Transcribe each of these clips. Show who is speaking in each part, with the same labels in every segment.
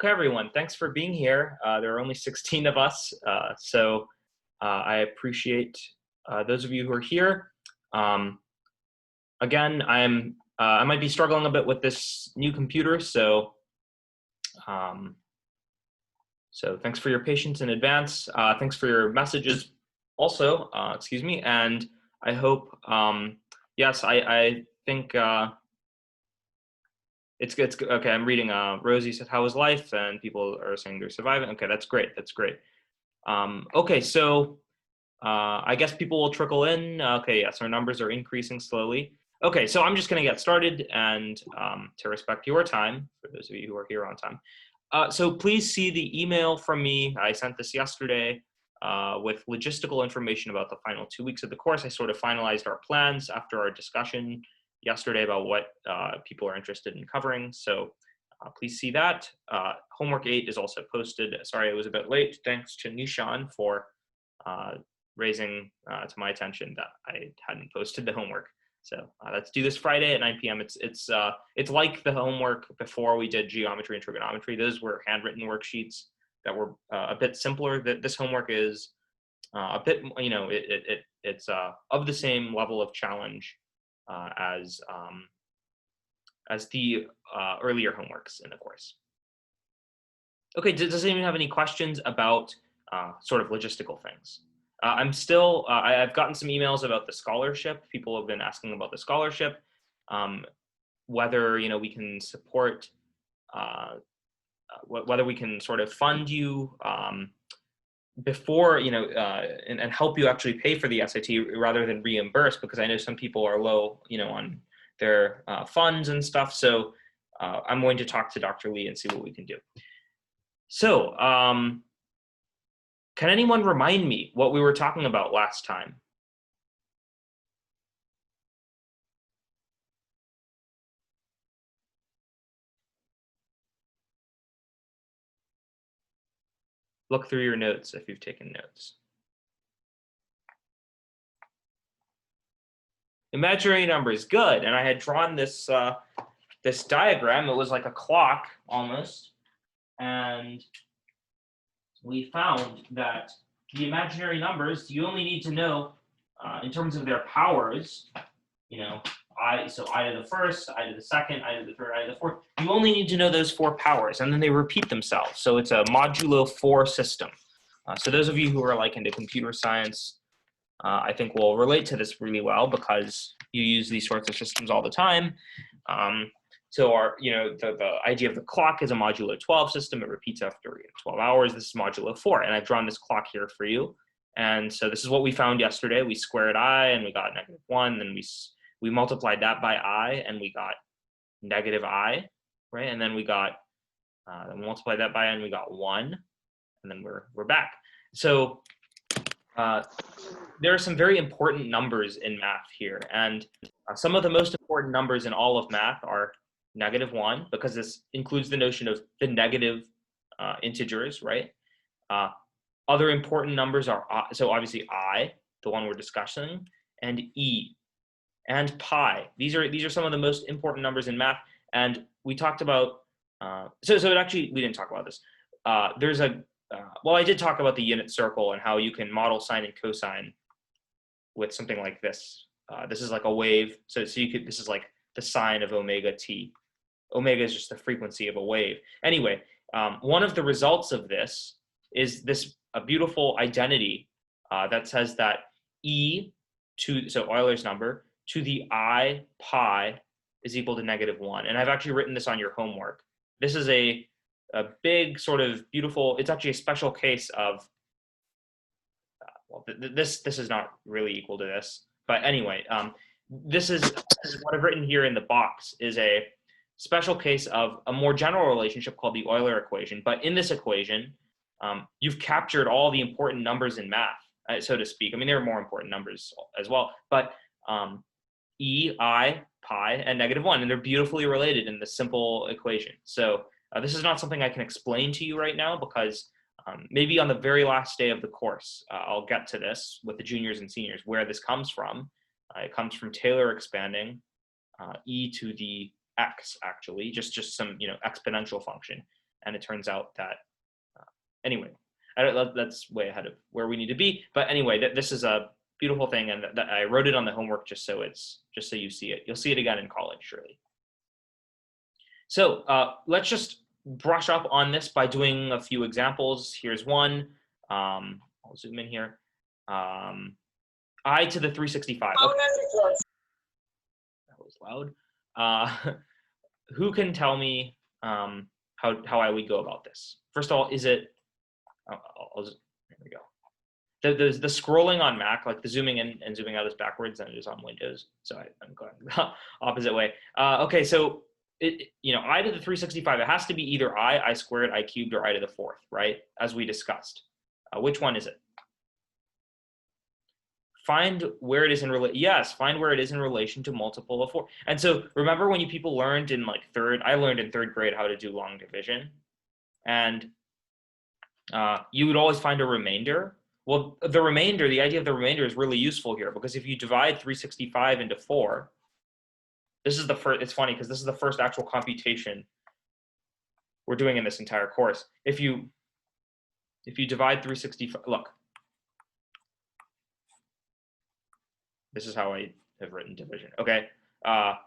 Speaker 1: Okay, everyone, thanks for being here. There are only 16 of us, so I appreciate those of you who are here. Again, I might be struggling a bit with this new computer, so thanks for your patience in advance. Thanks for your messages also, excuse me, and I hope, yes, I think it's good. Okay, I'm reading. Rosie said, "How is life?" And people are saying they're surviving. Okay, that's great. That's great. Okay, so I guess people will trickle in. Okay, yes, our numbers are increasing slowly. Okay, so I'm just going to get started, and to respect your time, for those of you who are here on time. So please see the email from me. I sent this yesterday with logistical information about the final 2 weeks of the course. I sort of finalized our plans after our discussion yesterday about what people are interested in covering. So please see that. Homework 8 is also posted. Sorry, it was a bit late. Thanks to Nishan for raising to my attention that I hadn't posted the homework. So let's do this Friday at 9 p.m. It's like the homework before we did geometry and trigonometry. Those were handwritten worksheets that were a bit simpler. This homework is a bit, it's of the same level of challenge as the earlier homeworks in the course. Okay, does anyone have any questions about sort of logistical things? I've gotten some emails about the scholarship. People have been asking about the scholarship, whether we can support, whether we can sort of fund you before, and help you actually pay for the SAT rather than reimburse, because I know some people are low, on their funds and stuff. So I'm going to talk to Dr. Lee and see what we can do. So can anyone remind me what we were talking about last time? Look through your notes if you've taken notes. Imaginary numbers, good. And I had drawn this this diagram. It was like a clock almost, and we found that the imaginary numbers, you only need to know in terms of their powers, I to the first, I to the second, I to the third, I to the fourth. You only need to know those 4 powers, and then they repeat themselves. So it's a modulo 4 system. So those of you who are like into computer science, I think will relate to this really well, because you use these sorts of systems all the time. So the idea of the clock is a modulo 12 system. It repeats after 12 hours. This is modulo 4, and I've drawn this clock here for you. And so this is what we found yesterday. We squared I, and we got -1. Then we multiplied that by I, and we got -I, right? And then we got then we multiplied that by I, and we got 1, and then we're back. So there are some very important numbers in math here, and some of the most important numbers in all of math are -1, because this includes the notion of the negative integers, right? Other important numbers are, so obviously I, the one we're discussing, and E, and pi. These are some of the most important numbers in math, and we talked about, so it actually, we didn't talk about this. There's a, well, I did talk about the unit circle and how you can model sine and cosine with something like this. This is like a wave, so you could, this is like the sine of omega t. Omega is just the frequency of a wave. Anyway, one of the results of this is a beautiful identity that says that E so Euler's number, to the I pi is equal to -1. And I've actually written this on your homework. This is a big sort of beautiful, it's actually a special case of, well, this is not really equal to this. But anyway, this is what I've written here in the box, is a special case of a more general relationship called the Euler Equation. But in this equation, you've captured all the important numbers in math, so to speak. I mean, there are more important numbers as well, but E, I, pi, and -1, and they're beautifully related in this simple equation. So this is not something I can explain to you right now, because maybe on the very last day of the course, I'll get to this with the juniors and seniors, where this comes from. It comes from Taylor expanding e to the x, actually, just some exponential function. And it turns out that, anyway, that's way ahead of where we need to be. But anyway, this is a beautiful thing, and that I wrote it on the homework just so you see it. You'll see it again in college, surely. So let's just brush up on this by doing a few examples. Here's one. I'll zoom in here. I to the 365. Okay. That was loud. Who can tell me how I would go about this? First of all, is it? Here we go. The scrolling on Mac, like the zooming in and zooming out, is backwards than it is on Windows. So I'm going the opposite way. Okay, so I to the 365, it has to be either I squared, I cubed, or I to the fourth, right? As we discussed. Which one is it? Find where it is in find where it is in relation to multiple of 4. And so remember when people learned in I learned in third grade how to do long division, and you would always find a remainder. Well, the idea of the remainder is really useful here, because if you divide 365 into 4, this is the first. It's funny because this is the first actual computation we're doing in this entire course. If you divide 365, look. This is how I have written division. Okay. How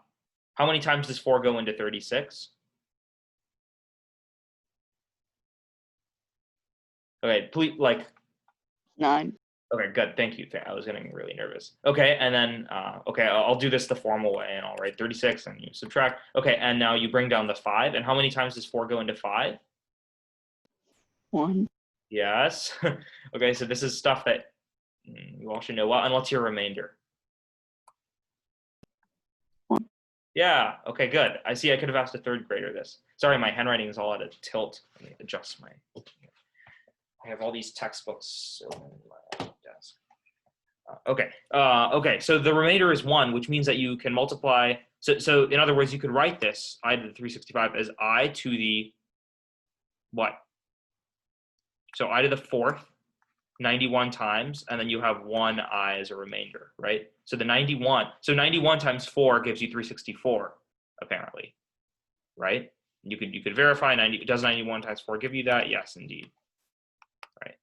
Speaker 1: many times does 4 go into 36? Okay, please,
Speaker 2: 9.
Speaker 1: Okay, good. Thank you. I was getting really nervous. Okay, and then, okay, I'll do this the formal way, and I'll write 36, and you subtract. Okay, and now you bring down the 5. And how many times does 4 go into 5?
Speaker 2: 1.
Speaker 1: Yes. Okay, so this is stuff that you all should know well. And what's your remainder?
Speaker 2: 1.
Speaker 1: Yeah, okay, good. I see I could have asked a third grader this. Sorry, my handwriting is all at a tilt. Let me adjust my... I have all these textbooks on my desk. Okay, so the remainder is 1, which means that you can multiply. So in other words, you could write this, I to the 365, as I to the what? So I to the fourth, 91 times, and then you have 1 I as a remainder, right? So the 91, so 91 times 4 gives you 364, apparently, right? You could verify, does 91 times 4 give you that? Yes, indeed. Right.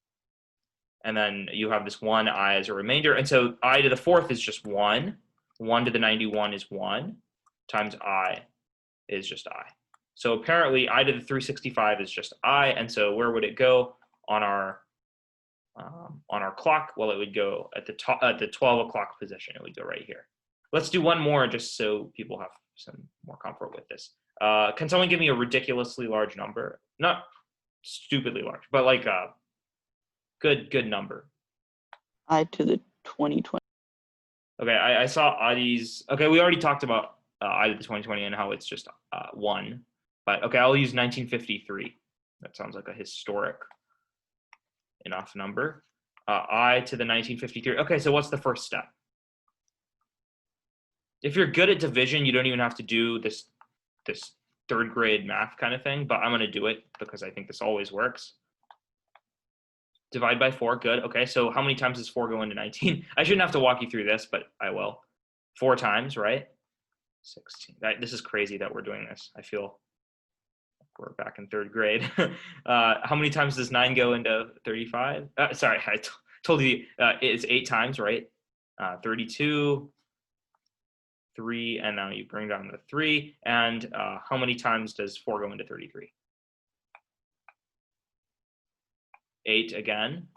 Speaker 1: And then you have this 1 I as a remainder. And so I to the fourth is just 1. 1 to the 91 is 1 times I is just I. So apparently I to the 365 is just I. And so where would it go on our clock? Well, it would go at the 12 o'clock position. It would go right here. Let's do one more just so people have some more comfort with this. Can someone give me a ridiculously large number? Not stupidly large, but like a good number.
Speaker 2: I to the 2020.
Speaker 1: Okay, I saw Adi's. Okay, we already talked about I to the 2020 and how it's just 1. But okay, I'll use 1953. That sounds like a historic enough number. I to the 1953. Okay, so what's the first step? If you're good at division, you don't even have to do this third grade math kind of thing, but I'm going to do it because I think this always works. Divide by 4, good. Okay, so how many times does 4 go into 19? I shouldn't have to walk you through this, but I will. 4 times, right? 16. This is crazy that we're doing this. I feel like we're back in third grade. How many times does 9 go into 35? Sorry, I told you it's 8 times, right? 32, 3, and now you bring down the 3. And how many times does 4 go into 33? 8 again,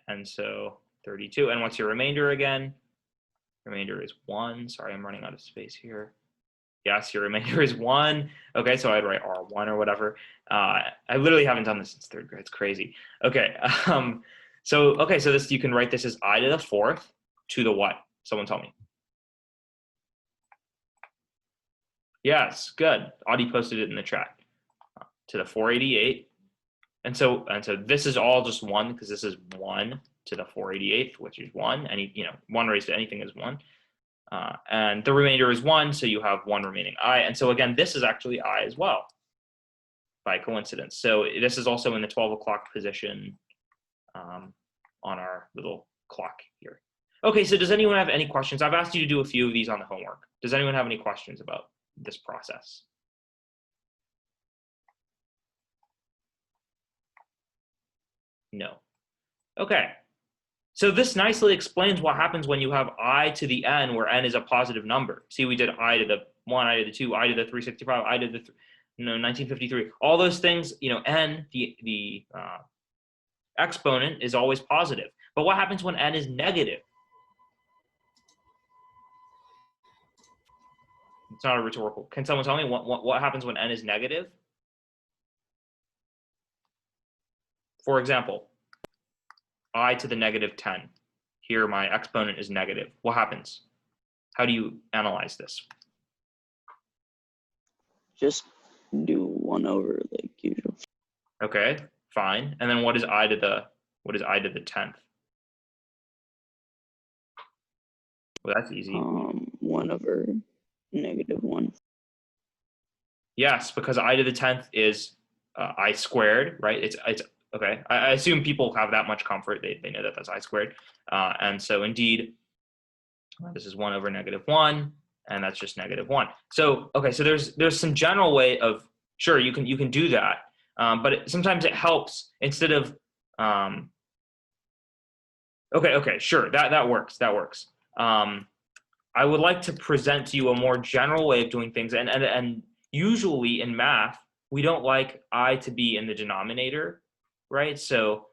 Speaker 1: and so 32. And what's your remainder again? Remainder is 1. Sorry, I'm running out of space here. Yes, your remainder is 1. Okay, so I'd write R1 or whatever. I literally haven't done this since third grade. It's crazy. Okay, so this, you can write this as I to the fourth to the what? Someone tell me. Yes, good. Audie posted it in the chat. To the 488. And so this is all just 1 because this is 1 to the 488th, which is 1. 1 raised to anything is 1. And the remainder is 1, so you have 1 remaining I. And so again, this is actually I as well, by coincidence. So this is also in the 12 o'clock position on our little clock here. Okay, so does anyone have any questions? I've asked you to do a few of these on the homework. Does anyone have any questions about this process? No. Okay. So this nicely explains what happens when you have I to the n, where n is a positive number. See, we did I to the 1, I to the 2, I to the 365, I to the 1953. All those things, n, the exponent is always positive. But what happens when n is negative? It's not a rhetorical. Can someone tell me what happens when n is negative? For example, I to the negative 10. Here my exponent is negative. What happens? How do you analyze this?
Speaker 2: Just do 1 over like usual.
Speaker 1: Okay, fine. And then what is I to the 10th? Well, that's easy.
Speaker 2: 1 over negative 1.
Speaker 1: Yes, because I to the 10th is I squared, right? It's okay. I assume people have that much comfort. They know that that's I squared. And so indeed, this is 1 over negative 1, and that's just negative 1. So, okay, so there's some general way of, sure, you can do that, but sometimes it helps instead of, okay, sure, that works. I would like to present to you a more general way of doing things, and usually in math, we don't like I to be in the denominator, right? So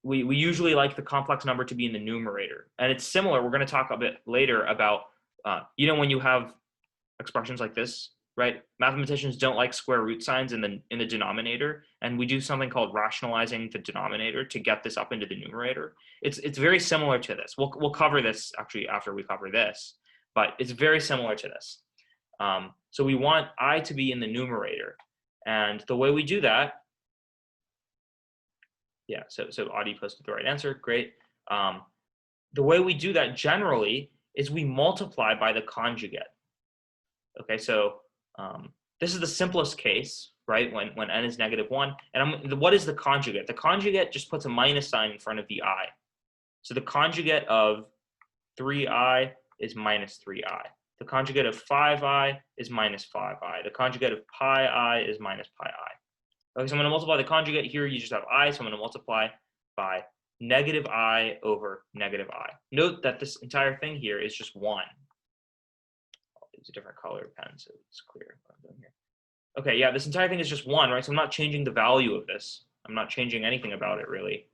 Speaker 1: we usually like the complex number to be in the numerator. And it's similar, we're going to talk a bit later about, when you have expressions like this, right? Mathematicians don't like square root signs in the denominator, and we do something called rationalizing the denominator to get this up into the numerator. It's very similar to this. We'll cover this actually after we cover this, but it's very similar to this. So we want I to be in the numerator, and the way we do that, yeah, so Audie posted the right answer, great. The way we do that generally is we multiply by the conjugate. Okay, so this is the simplest case, right, when n is negative 1. And what is the conjugate? The conjugate just puts a minus sign in front of the I. So the conjugate of 3i is minus 3i. The conjugate of 5i is minus 5i. The conjugate of pi I is minus pi I. Okay, so I'm going to multiply the conjugate here. You just have I, so I'm going to multiply by negative I over negative I. Note that this entire thing here is just 1. I'll use a different color pen so it's clear what I'm doing here. Okay, yeah, this entire thing is just 1, right? So I'm not changing the value of this. I'm not changing anything about it, really,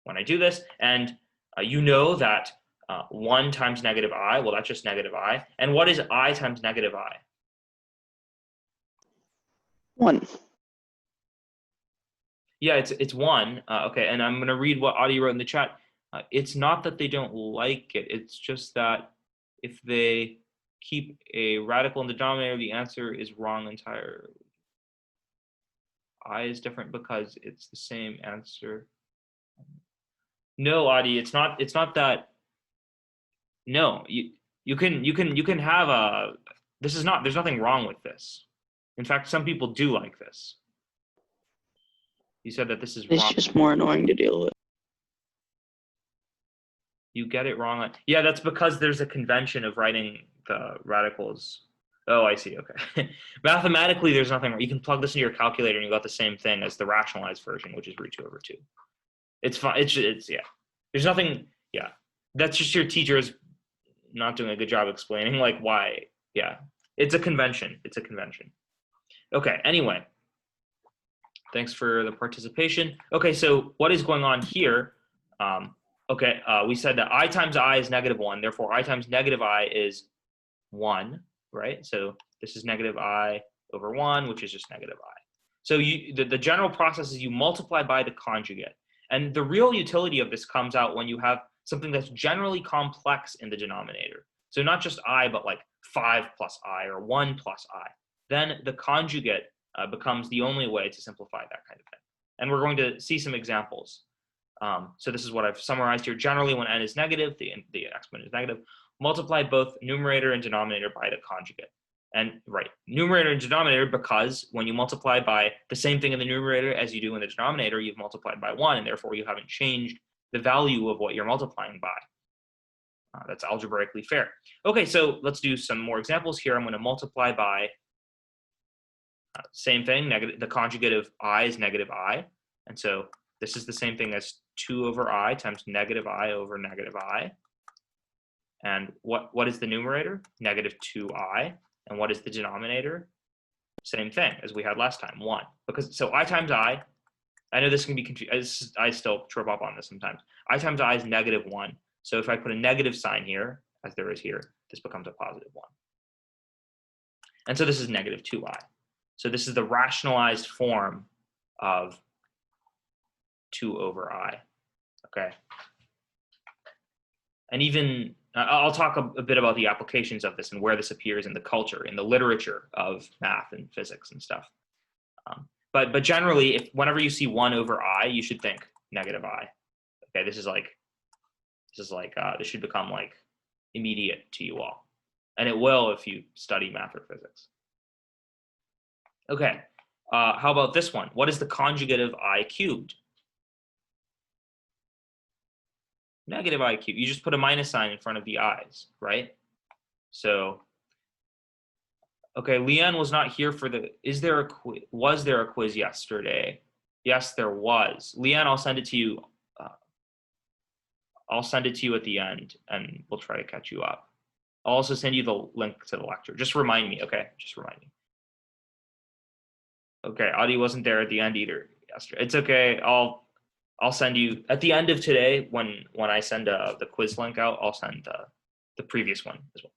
Speaker 1: when I do this. And you know that 1 times negative I, well, that's just negative I. And what is I times negative I?
Speaker 2: 1.
Speaker 1: Yeah, it's 1. Okay, and I'm going to read what Audie wrote in the chat. It's not that they don't like it. It's just that if they keep a radical in the denominator, the answer is wrong entirely. I is different because it's the same answer. No, Audie, it's not that. No, you can have a. This is not. There's nothing wrong with this. In fact, some people do like this. You said that this is wrong.
Speaker 2: It's just more annoying to deal with.
Speaker 1: You get it wrong. Yeah, that's because there's a convention of writing the radicals. Oh, I see. Okay. Mathematically, there's nothing wrong. You can plug this into your calculator and you got the same thing as the rationalized version, which is root 2 over 2. It's fine. It's yeah. There's nothing. Yeah. That's just your teacher's not doing a good job explaining like why. Yeah. It's a convention. It's a convention. Okay. Anyway. Thanks for the participation. Okay, so what is going on here? We said that I times I is negative 1. Therefore, I times negative I is 1, right? So this is negative I over 1, which is just negative I. So the general process is you multiply by the conjugate. And the real utility of this comes out when you have something that's generally complex in the denominator. So not just I, but like 5 plus I or 1 plus I. Then the conjugate becomes the only way to simplify that kind of thing. And we're going to see some examples. So this is what I've summarized here. Generally, when n is negative, the exponent is negative, multiply both numerator and denominator by the conjugate. And right, numerator and denominator, because when you multiply by the same thing in the numerator as you do in the denominator, you've multiplied by 1, and therefore you haven't changed the value of what you're multiplying by. That's algebraically fair. Okay, so let's do some more examples here. I'm going to multiply by same thing, the conjugate of I is negative I. And so this is the same thing as 2 over I times negative I over negative I. And what is the numerator? Negative 2I. And what is the denominator? Same thing as we had last time, 1. Because so I times I know this can be confusing. I still trip up on this sometimes. I times I is negative 1. So if I put a negative sign here, as there is here, this becomes a positive 1. And so this is negative 2I. So this is the rationalized form of 2 over I. Okay. And even I'll talk a bit about the applications of this and where this appears in the culture, in the literature of math and physics and stuff. But generally, whenever you see 1 over I, you should think negative I. Okay, this should become like immediate to you all, and it will if you study math or physics. Okay, how about this one? What is the conjugate of I cubed? Negative I cubed. You just put a minus sign in front of the i's, right? So, okay, Leanne was not here for the, was there a quiz yesterday? Yes, there was. Leanne, I'll send it to you. I'll send it to you at the end, and we'll try to catch you up. I'll also send you the link to the lecture. Just remind me, okay? Just remind me. Okay, Adi wasn't there at the end either yesterday. It's okay. I'll send you at the end of today when I send the quiz link out. I'll send the previous one as well.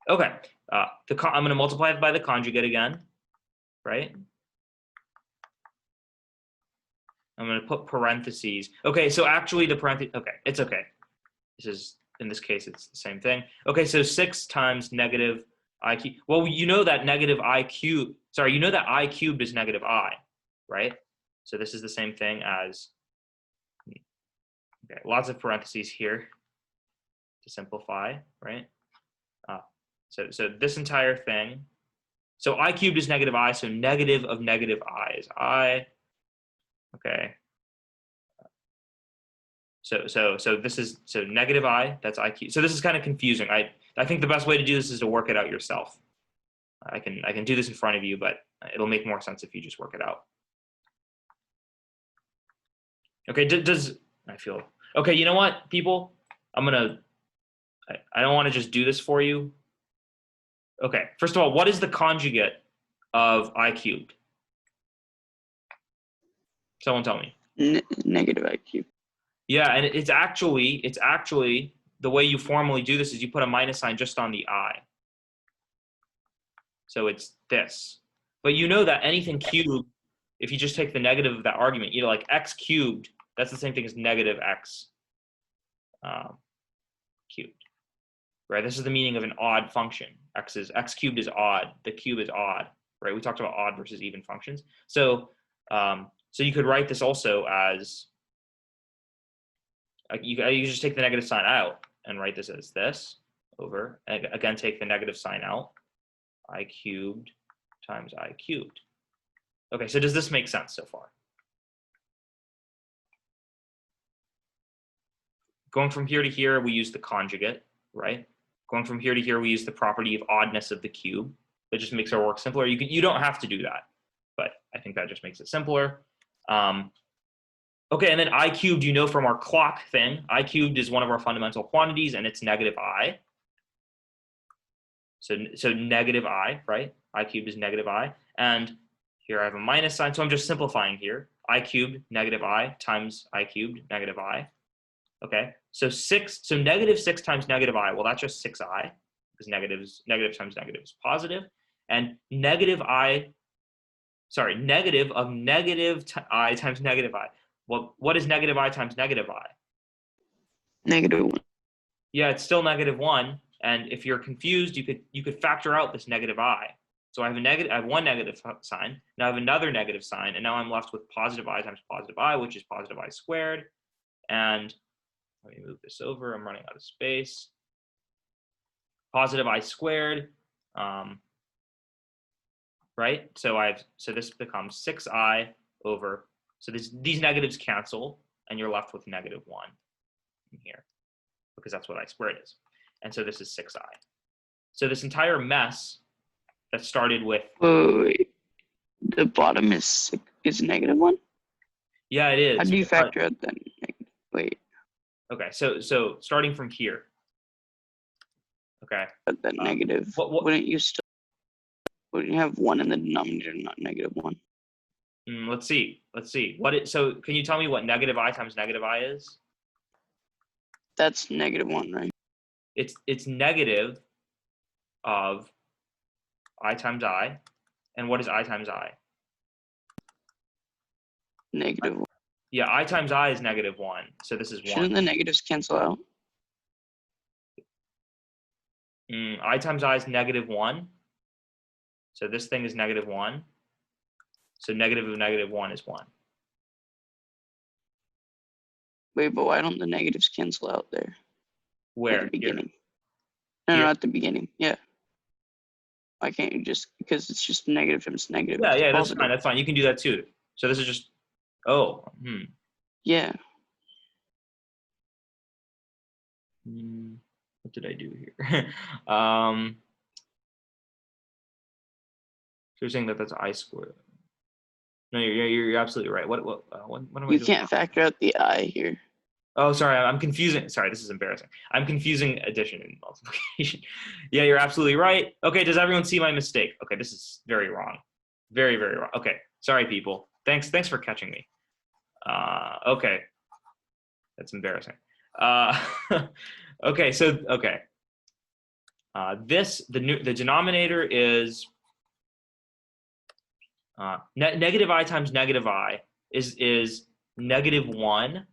Speaker 1: Okay, I'm going to multiply it by the conjugate again, right? I'm going to put parentheses. Okay, so actually the parentheses. Okay, it's okay. In this case, it's the same thing. Okay, so 6 times negative I cubed. Well, you know that negative I cubed. Sorry, you know that I cubed is negative I, right? So this is the same thing as, okay, lots of parentheses here to simplify, right? So this entire thing, so I cubed is negative I, so negative of negative I is I, okay. So this is, so negative I, that's I cubed. So this is kind of confusing. I think the best way to do this is to work it out yourself. I can do this in front of you, but it'll make more sense if you just work it out. Okay, I feel, okay, you know what, people? I don't want to just do this for you. Okay, first of all, what is the conjugate of I cubed? Someone tell me.
Speaker 2: Negative I cubed.
Speaker 1: Yeah, and it's actually the way you formally do this is you put a minus sign just on the I. So it's this. But you know that anything cubed, if you just take the negative of that argument, like x cubed, that's the same thing as negative x cubed, right? This is the meaning of an odd function. X cubed is odd. The cube is odd, right? We talked about odd versus even functions. So you could write this also as, you just take the negative sign out and write this as this over, and again, take the negative sign out, I cubed times I cubed. Okay, so does this make sense so far? Going from here to here, we use the conjugate, right? Going from here to here, we use the property of oddness of the cube. That just makes our work simpler. You don't have to do that, but I think that just makes it simpler. Okay, and then I cubed, you know from our clock thing, I cubed is one of our fundamental quantities, and it's negative I. So negative I, right? I cubed is negative I. And here I have a minus sign, so I'm just simplifying here. I cubed, negative I, times I cubed, negative I. Okay, so negative 6 times negative I, well, that's just 6I, because negative times negative is positive. And negative of negative I times negative I. Well, what is negative I times negative I?
Speaker 2: Negative 1.
Speaker 1: Yeah, it's still negative 1. And if you're confused, you could factor out this negative I. So I have one negative sign. Now I have another negative sign, and now I'm left with positive I times positive I, which is positive I squared. And let me move this over. I'm running out of space. Positive I squared, right? So this becomes 6I over. So these negatives cancel, and you're left with negative 1 in here, because that's what I squared is. And so this is 6I. So this entire mess that started with,
Speaker 2: Wait. The bottom is negative 1?
Speaker 1: Yeah, it is.
Speaker 2: How do you
Speaker 1: But-
Speaker 2: factor out that negative? Wait,
Speaker 1: Okay, so starting from here. Okay.
Speaker 2: but that negative.
Speaker 1: what-
Speaker 2: Wouldn't you wouldn't you have 1 in the denominator, not -1?
Speaker 1: Let's see. So can you tell me what negative I times negative I is?
Speaker 2: That's -1, right?
Speaker 1: It's negative of I times I. And what is I times I?
Speaker 2: -1.
Speaker 1: Yeah, I times I is -1. So this is 1.
Speaker 2: Shouldn't the negatives cancel out?
Speaker 1: I times I is -1. So this thing is -1. So negative of -1 is 1.
Speaker 2: Wait, but why don't the negatives cancel out there?
Speaker 1: Where?
Speaker 2: At the beginning. No,
Speaker 1: Here?
Speaker 2: at the beginning. Yeah. Why can't you just, because it's just negative times negative.
Speaker 1: Yeah,
Speaker 2: It's
Speaker 1: yeah, that's
Speaker 2: positive.
Speaker 1: fine. That's fine. You can do that too. So this is just, oh,
Speaker 2: Yeah.
Speaker 1: What did I do here? So you're saying that that's I squared. No, you're absolutely right. What am I
Speaker 2: You
Speaker 1: doing?
Speaker 2: can't factor out the I here.
Speaker 1: Oh, sorry, I'm confusing. Sorry, this is embarrassing. I'm confusing addition and multiplication. Yeah, you're absolutely right. Okay, does everyone see my mistake? Okay, this is very wrong. Very, very wrong. Okay, sorry, people. Thanks for catching me. Okay, that's embarrassing. Okay, so the denominator is negative I times negative I is -1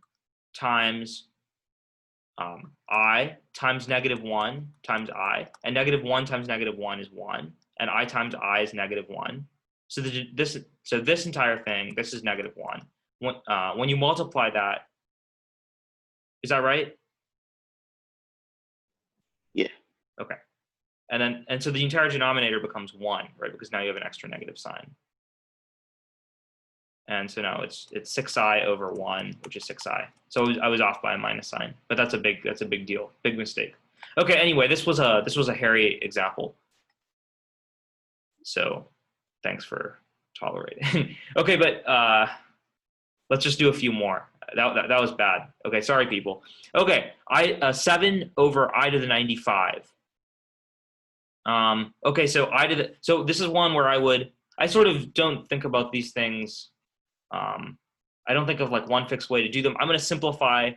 Speaker 1: times I times -1 times I, and -1 times -1 is 1, and I times I is -1. So this entire thing, this is -1. When you multiply that, is that right?
Speaker 2: Yeah.
Speaker 1: Okay. And so the entire denominator becomes 1, right? Because now you have an extra negative sign. And so now it's 6i over 1, which is 6i. So I was off by a minus sign, but that's a big deal, big mistake. Okay, anyway, this was a hairy example. So thanks for tolerating. Okay, but let's just do a few more. That was bad. Okay, sorry people. Okay, 7 over I to the 95. Okay, so this is one where I sort of don't think about these things. I don't think of like one fixed way to do them. I'm going to simplify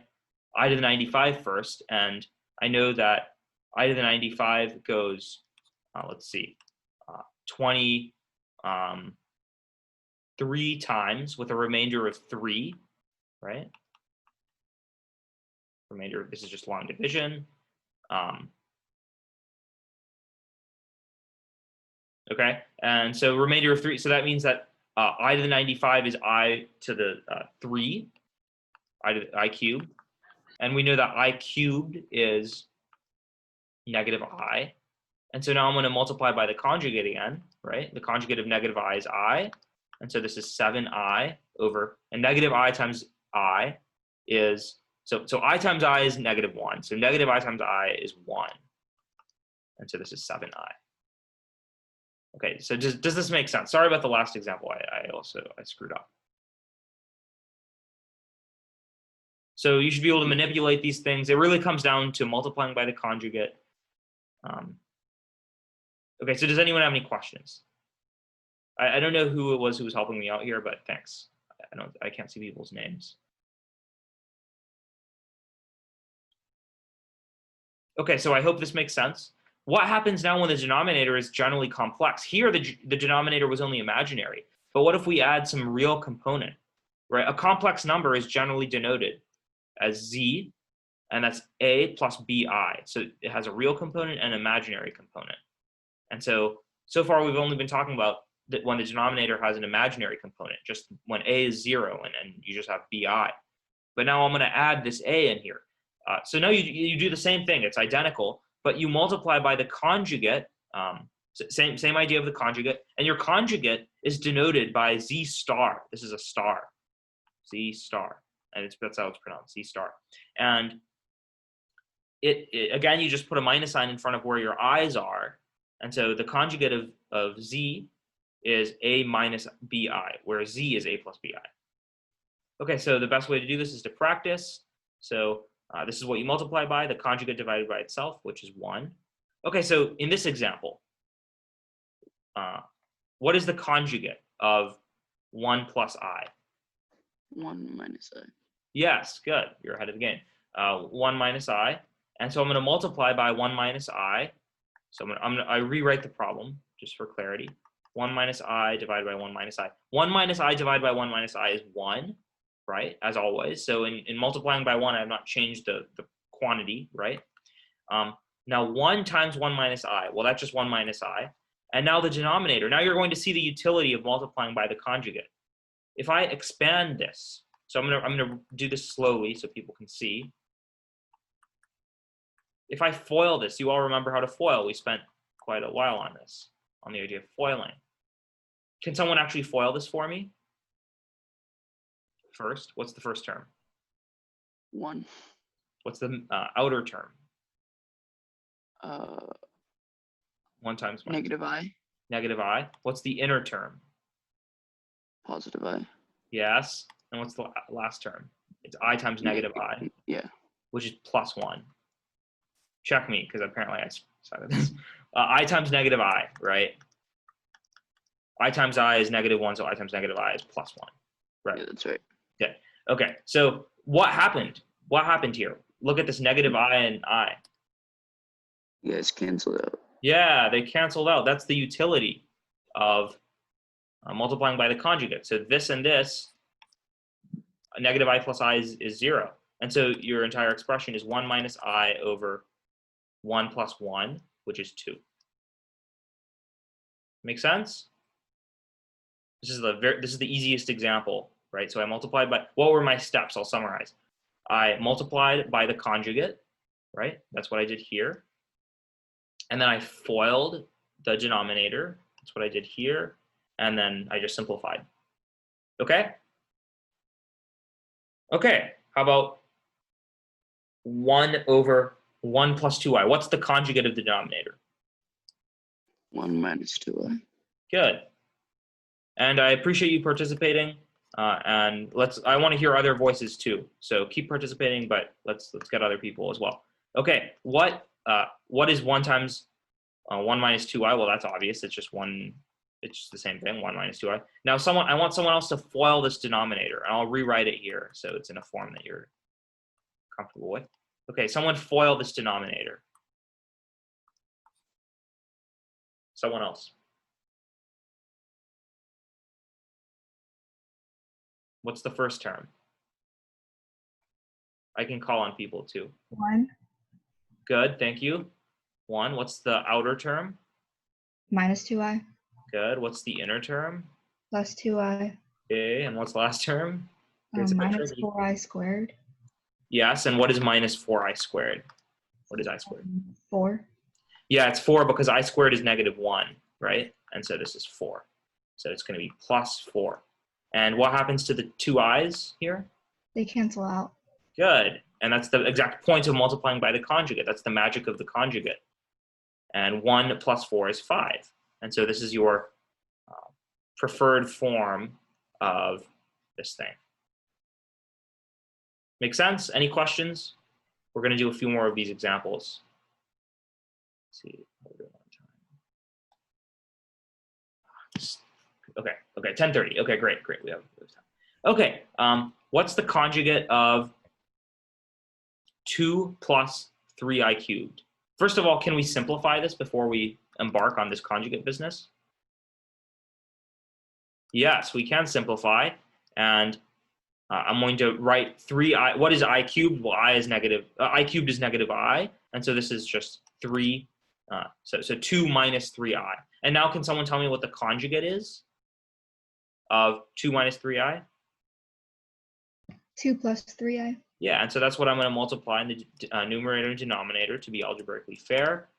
Speaker 1: I to the 95 first, and I know that I to the 95 goes, let's see, 23 times with a remainder of 3, right? Remainder, this is just long division. Okay, and so remainder of 3, so that means that I to the 95 is I to the 3, I to the I cubed. And we know that I cubed is negative I. And so now I'm going to multiply by the conjugate again, right? The conjugate of negative I is I. And so this is 7i over, and negative I times I is, so I times I is -1. So negative I times I is 1. And so this is 7i. Okay, so does this make sense? Sorry about the last example. I screwed up. So you should be able to manipulate these things. It really comes down to multiplying by the conjugate. Okay, so does anyone have any questions? I don't know who it was who was helping me out here, but thanks. I can't see people's names. Okay, so I hope this makes sense. What happens now when the denominator is generally complex? Here, the denominator was only imaginary. But what if we add some real component, right? A complex number is generally denoted as z, and that's a plus bi. So it has a real component and an imaginary component. And so far we've only been talking about that when the denominator has an imaginary component, just when a is 0 and you just have bi. But now I'm going to add this a in here. So now you do the same thing. It's identical, but you multiply by the conjugate. Same idea of the conjugate, and your conjugate is denoted by z star. This is a star, z star, and that's how it's pronounced, z star. And it again, you just put a minus sign in front of where your i's are, and so the conjugate of z is a minus bi, where z is a plus bi. Okay, so the best way to do this is to practice. So this is what you multiply by, the conjugate divided by itself, which is 1. Okay, so in this example, what is the conjugate of 1 plus I?
Speaker 2: 1 minus I.
Speaker 1: Yes, good. You're ahead of the game. 1 minus I. And so I'm going to multiply by 1 minus I. So I rewrite the problem just for clarity. 1 minus I divided by 1 minus I. 1 minus I divided by 1 minus I is 1, right? As always. So in multiplying by 1, I have not changed the quantity, right? Now 1 times 1 minus I. Well, that's just 1 minus I. And now the denominator. Now you're going to see the utility of multiplying by the conjugate. If I expand this, so I'm gonna do this slowly so people can see. If I FOIL this, you all remember how to FOIL. We spent quite a while on this, on the idea of foiling. Can someone actually FOIL this for me? First, what's the first term?
Speaker 2: 1.
Speaker 1: What's the outer term? 1 times minus.
Speaker 2: Negative I.
Speaker 1: Negative I. What's the inner term?
Speaker 2: Positive I.
Speaker 1: Yes. And what's the last term? It's I times negative I.
Speaker 2: Yeah.
Speaker 1: Which is plus 1. Check me, because apparently I suck at this. I times negative I, right? I times I is negative 1, so I times negative I is plus 1. Right.
Speaker 2: Yeah, that's right.
Speaker 1: Okay. Okay. So what happened? What happened here? Look at this negative I and I.
Speaker 2: You guys canceled out.
Speaker 1: Yeah, they canceled out. That's the utility of multiplying by the conjugate. So this and this, negative I plus I is 0. And so your entire expression is 1 minus I over 1 plus 1, which is 2. Make sense? This is the easiest example, right? So I multiplied by, what were my steps? I'll summarize. I multiplied by the conjugate, right? That's what I did here. And then I FOILed the denominator. That's what I did here. And then I just simplified. Okay? Okay, how about 1 over 1 plus 2i? What's the conjugate of the denominator?
Speaker 2: 1 minus 2i.
Speaker 1: Good. And I appreciate you participating. And I want to hear other voices too. So keep participating, but let's get other people as well. Okay, what is 1 times 1 minus 2i? Well, that's obvious. It's just one. It's just the same thing. 1 minus 2i. Now, I want someone else to FOIL this denominator, and I'll rewrite it here so it's in a form that you're comfortable with. Okay, someone FOIL this denominator. Someone else. What's the first term? I can call on people too.
Speaker 3: 1
Speaker 1: Good, thank you. 1. What's the outer term?
Speaker 3: minus 2i
Speaker 1: Good. What's the inner term?
Speaker 3: plus 2i
Speaker 1: Okay, and what's the last term? It's a bit
Speaker 3: minus
Speaker 1: tricky.
Speaker 3: 4i squared.
Speaker 1: Yes, and what is minus 4i squared? What is I squared?
Speaker 3: 4.
Speaker 1: Yeah, it's 4 because I squared is negative 1, right? And so this is 4. So it's going to be plus 4. And what happens to the 2 i's here?
Speaker 3: They cancel out.
Speaker 1: Good. And that's the exact point of multiplying by the conjugate. That's the magic of the conjugate. And 1 plus 4 is 5. And so this is your preferred form of this thing. Make sense? Any questions? We're going to do a few more of these examples. Let's see. Okay, 10:30. Okay, great. We have time. Okay, what's the conjugate of 2 plus 3i cubed? First of all, can we simplify this before we embark on this conjugate business? Yes, we can simplify. And I'm going to write 3i. What is I cubed? Well, I cubed is negative I. And so this is just 3. So 2 minus 3i. And now can someone tell me what the conjugate is of 2 minus 3i?
Speaker 3: 2 plus 3i.
Speaker 1: Yeah, and so that's what I'm going to multiply in the numerator and denominator to be algebraically fair.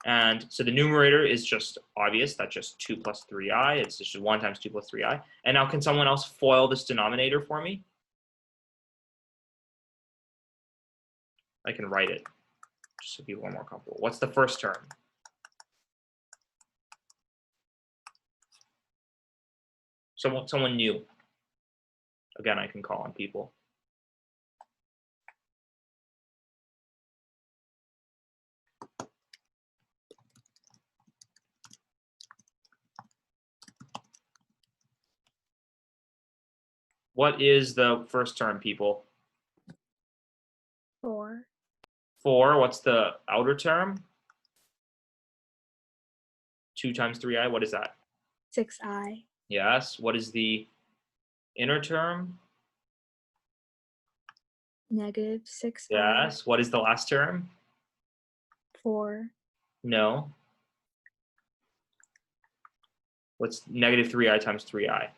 Speaker 1: And so the numerator is just obvious. That's just 2 plus 3i. It's just 1 times 2 plus 3i. And now can someone else FOIL this denominator for me? I can write it just so people are more comfortable. What's the first term? Someone new. Again, I can call on people. What is the first term, people?
Speaker 4: 4.
Speaker 1: 4. What's the outer term? 2 times 3i. What is that?
Speaker 4: 6i.
Speaker 1: Yes. What is the inner term?
Speaker 4: Negative 6i.
Speaker 1: Yes. What is the last term?
Speaker 4: 4.
Speaker 1: No. What's negative 3i times 3i?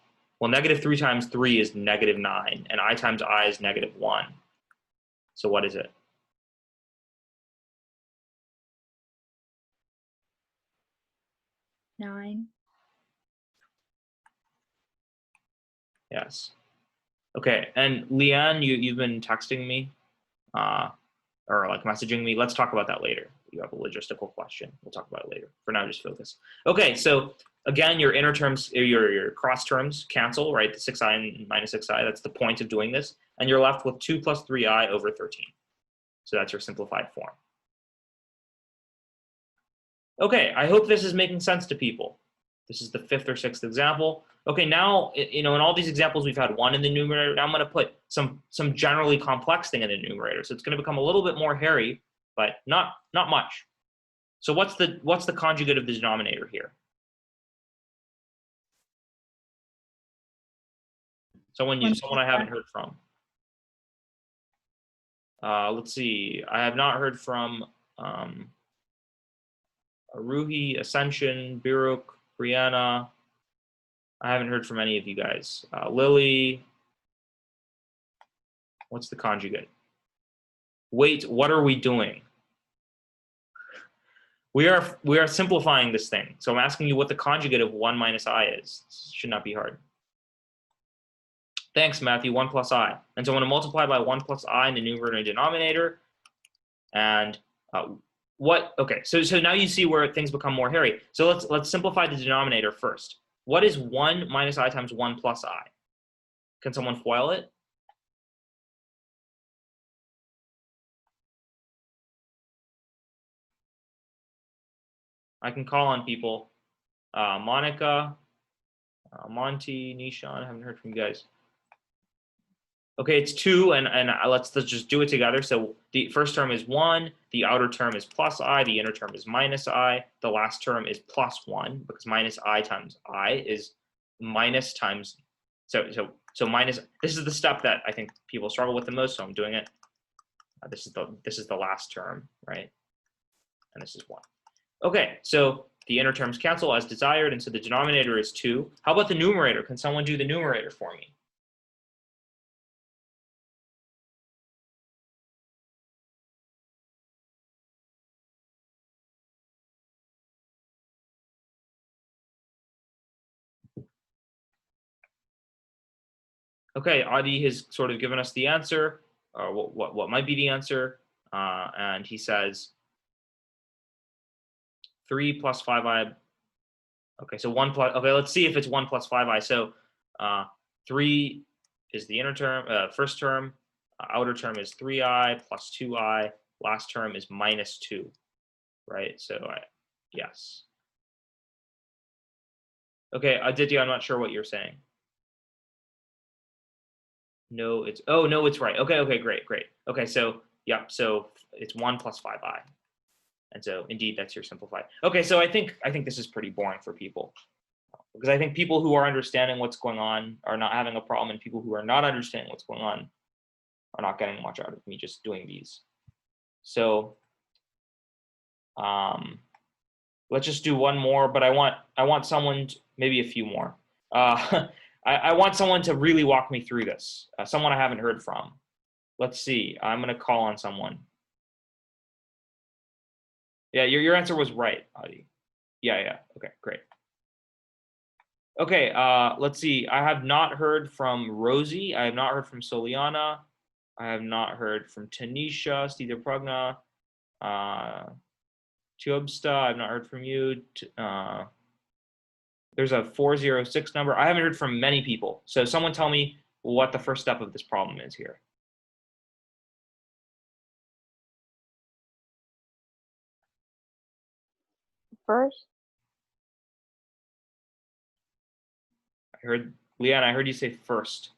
Speaker 1: Well, negative 3 times 3 is negative 9, and I times I is negative 1. So what is it?
Speaker 4: Nine.
Speaker 1: Yes. Okay, and Leanne, you've been texting me, or like messaging me. Let's talk about that later. You have a logistical question. We'll talk about it later. For now, just focus. Okay, so again, your inner terms, your cross terms cancel, right? The 6i and minus 6i, that's the point of doing this. And you're left with 2 plus 3i over 13. So that's your simplified form. Okay, I hope this is making sense to people. This is the 5th or 6th example. Okay, now, in all these examples, we've had 1 in the numerator. Now I'm going to put some generally complex thing in the numerator. So it's going to become a little bit more hairy, but not much. So what's the conjugate of the denominator here? Someone I haven't heard from. Let's see. I have not heard from Ruhi, Ascension, Biruk, Brianna. I haven't heard from any of you guys. Lily, what's the conjugate? Wait, what are we doing? We are simplifying this thing. So I'm asking you what the conjugate of 1 minus I is. This should not be hard. Thanks, Matthew, 1 plus I. And so I'm going to multiply by 1 plus I in the numerator and denominator. And okay, so now you see where things become more hairy. So let's simplify the denominator first. What is 1 minus I times 1 plus I? Can someone FOIL it? I can call on people. Monica, Monty, Nishan, I haven't heard from you guys. Okay, it's 2, and let's just do it together. So the first term is 1, the outer term is plus I, the inner term is minus I, the last term is plus 1, because minus I times I is minus times, so minus, this is the step that I think people struggle with the most, so I'm doing it. This is the last term, right? And this is 1. Okay, so the inner terms cancel as desired, and so the denominator is 2. How about the numerator? Can someone do the numerator for me? Okay, Adi has sort of given us the answer, or what might be the answer, and he says 3 plus 5i. Okay, so 1 plus, okay, let's see if it's 1 plus 5i. So 3 is the inner term, first term, outer term is 3i plus 2i, last term is minus 2, right? So yes. Okay, Aditya, I'm not sure what you're saying. No, it's right. Okay, great. Okay, so yeah, so it's 1 plus 5i. And so indeed that's your simplified. Okay, so I think this is pretty boring for people. Because I think people who are understanding what's going on are not having a problem, and people who are not understanding what's going on are not getting much out of me just doing these. So let's just do one more, but I want someone maybe a few more. I want someone to really walk me through this. Someone I haven't heard from. Let's see. I'm going to call on someone. Yeah, your answer was right, Adi. Yeah. Okay, great. Okay, let's see. I have not heard from Rosie. I have not heard from Soliana. I have not heard from Tanisha, Stita Pragna, Tiobsta. I have not heard from you. There's a 406 number. I haven't heard from many people. So someone tell me what the first step of this problem is here.
Speaker 5: First,
Speaker 1: Leanne, I heard you say first.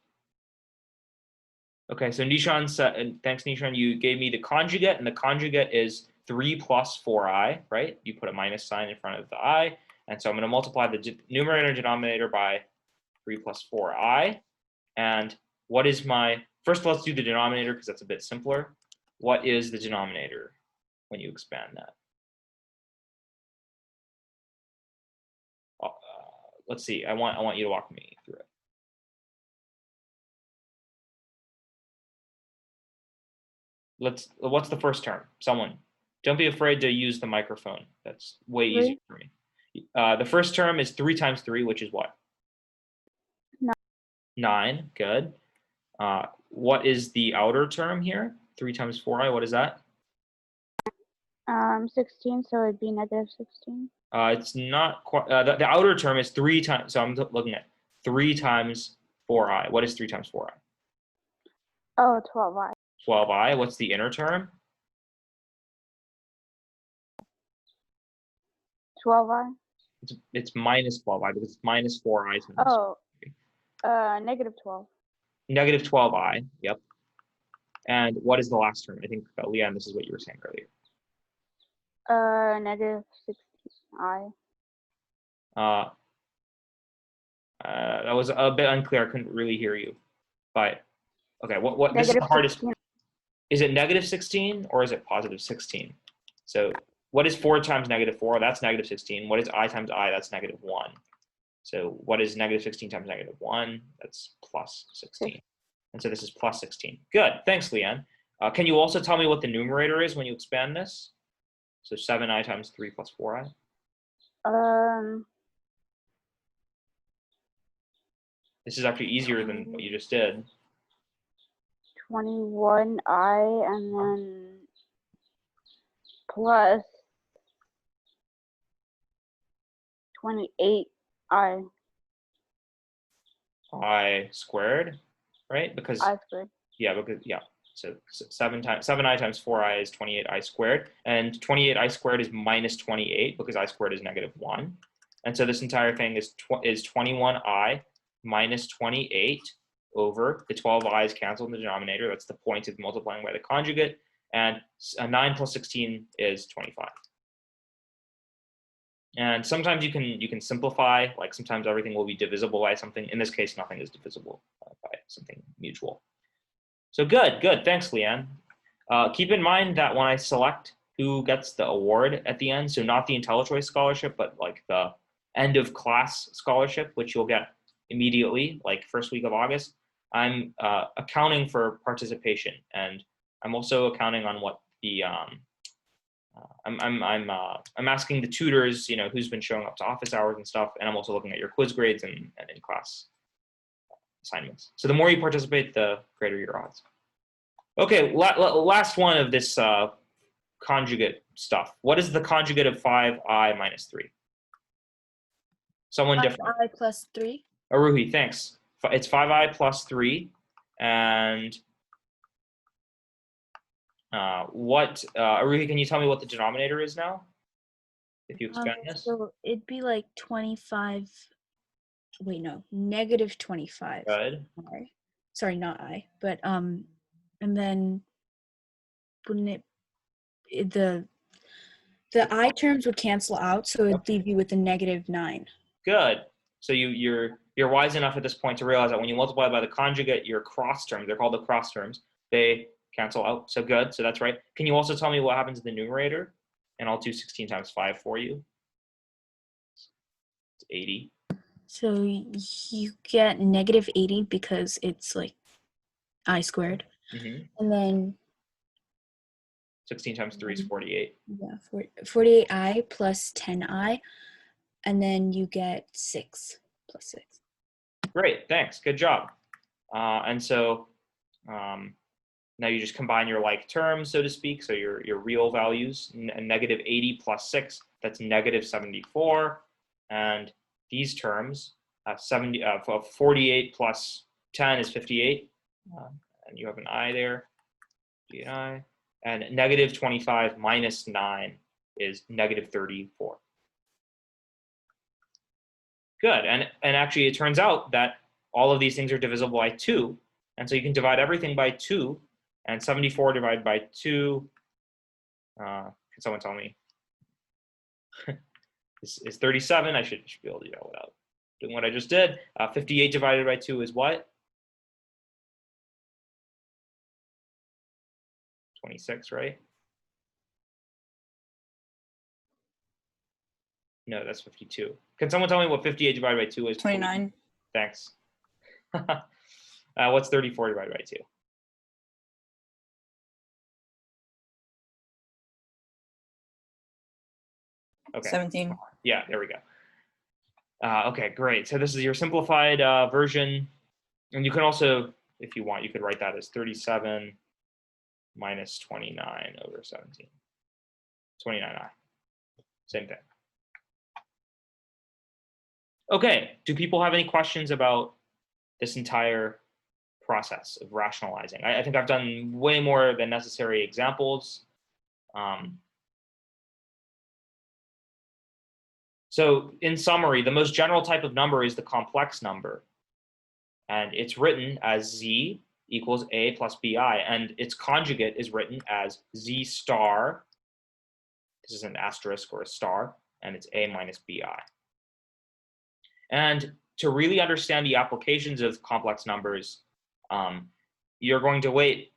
Speaker 1: Okay, so Nishan said, and thanks Nishan, you gave me the conjugate, and the conjugate is 3 plus 4i, right? You put a minus sign in front of the I, and so I'm going to multiply the numerator and denominator by 3 plus 4i. And what is first let's do the denominator because that's a bit simpler. What is the denominator when you expand that? Let's see, I want you to walk me through it. What's the first term? Someone. Don't be afraid to use the microphone. That's way easier for me. The first term is 3 times 3, which is what? 9. Good. What is the outer term here? 3 times 4i, what is that?
Speaker 5: 16, so it'd be negative 16.
Speaker 1: It's not quite, the outer term is 3 times, so I'm looking at 3 times 4i. What is 3 times 4i?
Speaker 5: Oh, 12i.
Speaker 1: 12i. What's the inner term?
Speaker 5: 12i.
Speaker 1: It's minus 12i because it's minus 4i.
Speaker 5: Oh, negative 12.
Speaker 1: Negative 12i, yep. And what is the last term? I think, Leanne, this is what you were saying earlier.
Speaker 5: Negative 16i.
Speaker 1: That was a bit unclear. I couldn't really hear you. But, okay, what this is the
Speaker 5: Negative
Speaker 1: hardest.
Speaker 5: 16.
Speaker 1: Is it negative 16 or is it positive 16? So what is 4 times negative 4? That's negative 16. What is I times I? That's negative 1. So what is negative 16 times negative 1? That's plus 16. And so this is plus 16. Good. Thanks, Leanne. Can you also tell me what the numerator is when you expand this? So 7i times 3 plus 4i. This is actually easier than what you just did.
Speaker 5: 21i and then plus 28i.
Speaker 1: I squared, right? Because
Speaker 5: I squared.
Speaker 1: So 7i times 4i is 28i squared, and 28i squared is minus 28 because I squared is negative 1. And so this entire thing is 21i minus 28 over the 12 i's canceled in the denominator. That's the point of multiplying by the conjugate. And 9 plus 16 is 25. And sometimes you can simplify, like sometimes everything will be divisible by something. In this case, nothing is divisible by something mutual. So good. Thanks, Leanne. Keep in mind that when I select who gets the award at the end, so not the IntelliChoice scholarship, but like the end of class scholarship, which you'll get immediately, like first week of August, I'm accounting for participation, and I'm also accounting on what the I'm asking the tutors, who's been showing up to office hours and stuff, and I'm also looking at your quiz grades and in-class assignments. So the more you participate, the greater your odds. Okay, last one of this conjugate stuff. What is the conjugate of 5i minus 3? Someone different.
Speaker 4: 5i plus 3.
Speaker 1: Aruhi, thanks. It's 5i plus 3, and Aruhi, can you tell me what the denominator is now? If you expand this?
Speaker 4: So it'd be like 25. Wait, no, negative 25.
Speaker 1: Good.
Speaker 4: Sorry, not I, but and then wouldn't the I terms would cancel out, so it'd leave you with a negative 9.
Speaker 1: Good. So you're wise enough at this point to realize that when you multiply by the conjugate, your cross terms, they're called the cross terms, they cancel out. So good. So that's right. Can you also tell me what happens in the numerator? And I'll do 16 times 5 for you. It's 80.
Speaker 4: So you get negative 80 because it's like I squared.
Speaker 1: Mm-hmm.
Speaker 4: And then
Speaker 1: 16 times 3 is 48.
Speaker 4: Yeah, 48i plus 10i. And then you get 6 plus 6.
Speaker 1: Great, thanks. Good job. And so now you just combine your like terms, so to speak, so your real values. Negative 80 plus 6, that's negative 74. And these terms, 48 plus 10 is 58, and you have an I there, I, and negative 25 minus 9 is negative 34. Good, and actually it turns out that all of these things are divisible by 2, and so you can divide everything by 2, and 74 divided by 2, can someone tell me? is 37. I should be able to do that without doing what I just did. 58 divided by 2 is what? 26, right? No, that's 52. Can someone tell me what 58 divided by 2 is?
Speaker 6: 29.
Speaker 1: Thanks. What's 34 divided by 2? Okay.
Speaker 6: 17.
Speaker 1: Yeah, there we go. Okay, great. So this is your simplified version. And you can also, if you want, you could write that as 37 minus 29 over 17. 29i. Same thing. Okay, do people have any questions about this entire process of rationalizing? I think I've done way more than necessary examples. So in summary, the most general type of number is the complex number. And it's written as z equals a plus bi. And its conjugate is written as z star. This is an asterisk or a star. And it's a minus bi. And to really understand the applications of complex numbers, you're going to wait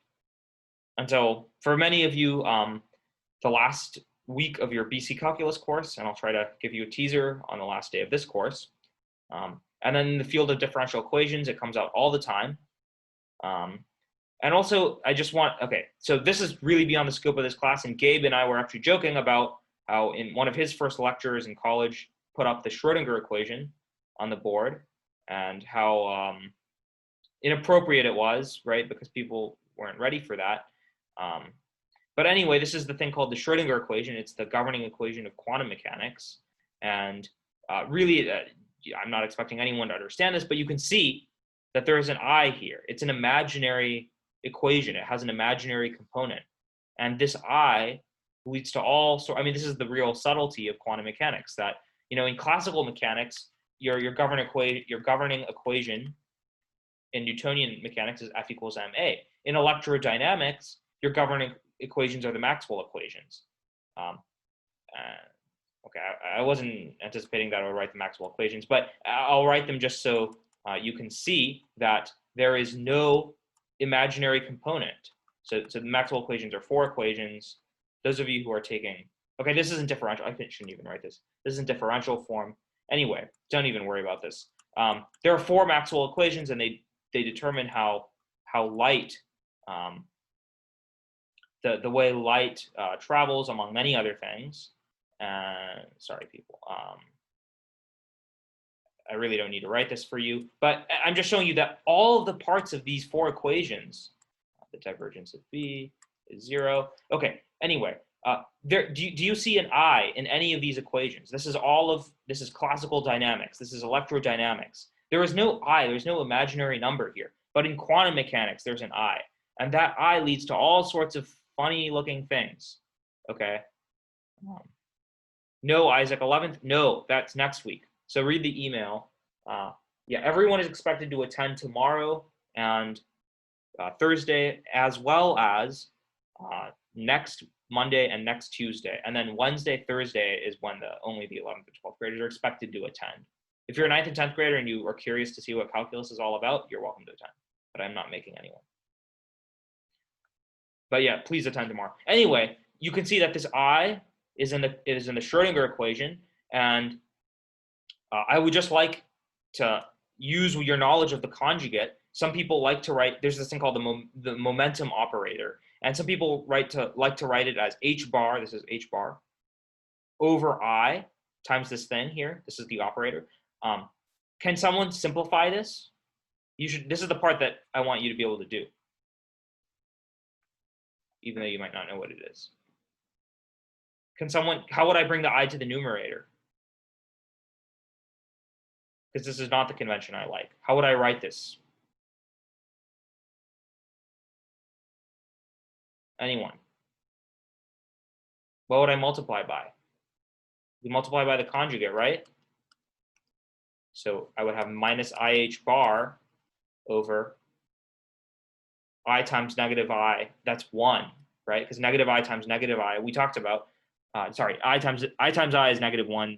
Speaker 1: until, for many of you, the last week of your BC Calculus course, and I'll try to give you a teaser on the last day of this course. And then in the field of differential equations, it comes out all the time. And also, I just want, okay, so this is really beyond the scope of this class, and Gabe and I were actually joking about how in one of his first lectures in college, put up the Schrodinger equation on the board, and how inappropriate it was, right? Because people weren't ready for that. But anyway, this is the thing called the Schrodinger equation. It's the governing equation of quantum mechanics. And really, I'm not expecting anyone to understand this, but you can see that there is an I here. It's an imaginary equation. It has an imaginary component. And this I leads to all sorts, I mean, this is the real subtlety of quantum mechanics, that, you know, in classical mechanics, your governing equation in Newtonian mechanics is F equals ma. In electrodynamics, your governing equations are the Maxwell equations. Okay, I wasn't anticipating that I would write the Maxwell equations, but I'll write them just so you can see that there is no imaginary component. So the Maxwell equations are 4 equations. Those of you who are taking, okay, this isn't differential. I shouldn't even write this. This isn't differential form. Anyway, don't even worry about this. There are 4 Maxwell equations, and they determine how light, the way light travels, among many other things. Sorry, people. I really don't need to write this for you, but I'm just showing you that all of the parts of these 4 equations, the divergence of B is 0. Okay, anyway, do you see an I in any of these equations? This is classical dynamics. This is electrodynamics. There is no I, there's no imaginary number here. But in quantum mechanics, there's an I. And that I leads to all sorts of funny looking things, okay? No, Isaac, 11th, no, that's next week. So read the email. Yeah, everyone is expected to attend tomorrow and Thursday, as well as next Monday and next Tuesday. And then Wednesday, Thursday is when only the 11th and 12th graders are expected to attend. If you're a 9th and 10th grader and you are curious to see what calculus is all about, you're welcome to attend, but I'm not making anyone. But yeah, please attend tomorrow. Anyway, you can see that this I is in the Schrodinger equation, and I would just like to use your knowledge of the conjugate. Some people like to write, there's this thing called the momentum operator, and some people like to write it as h bar, this is h bar, over I times this thing here, this is the operator. Can someone simplify this? This is the part that I want you to be able to do, even though you might not know what it is. How would I bring the I to the numerator? Because this is not the convention I like. How would I write this? Anyone? What would I multiply by? We multiply by the conjugate, right? So I would have minus IH bar over I times negative I. That's 1, right? Because negative I times negative I, we talked about, I times I is negative 1.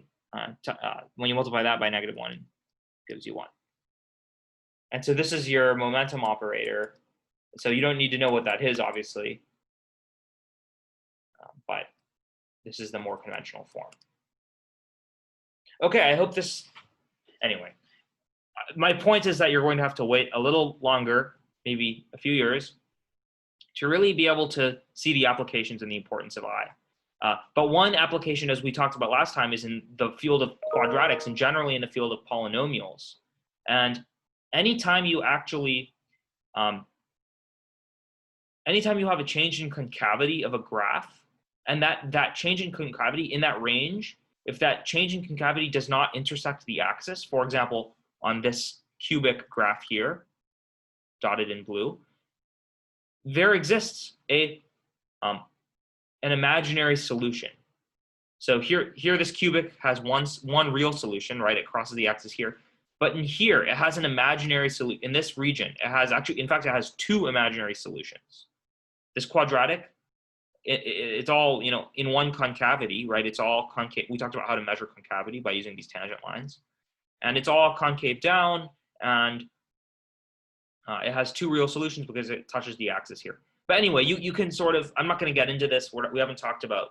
Speaker 1: When you multiply that by negative 1, it gives you 1. And so this is your momentum operator. So you don't need to know what that is, obviously. But this is the more conventional form. Okay, I hope this, anyway. My point is that you're going to have to wait a little longer, maybe a few years, to really be able to see the applications and the importance of I. But one application, as we talked about last time, is in the field of quadratics and generally in the field of polynomials. And anytime you actually, anytime you have a change in concavity of a graph, and that change in concavity in that range, if that change in concavity does not intersect the axis, for example, on this cubic graph here, dotted in blue, there exists an imaginary solution. So here this cubic has one real solution, right? It crosses the axis here. But in here, it has an imaginary solution. In this region, it has actually, in fact, it has 2 imaginary solutions. This quadratic, it's all, in one concavity, right? It's all concave. We talked about how to measure concavity by using these tangent lines. And it's all concave down, and it has 2 real solutions because it touches the axis here. But anyway, you can sort of, I'm not going to get into this. We haven't talked about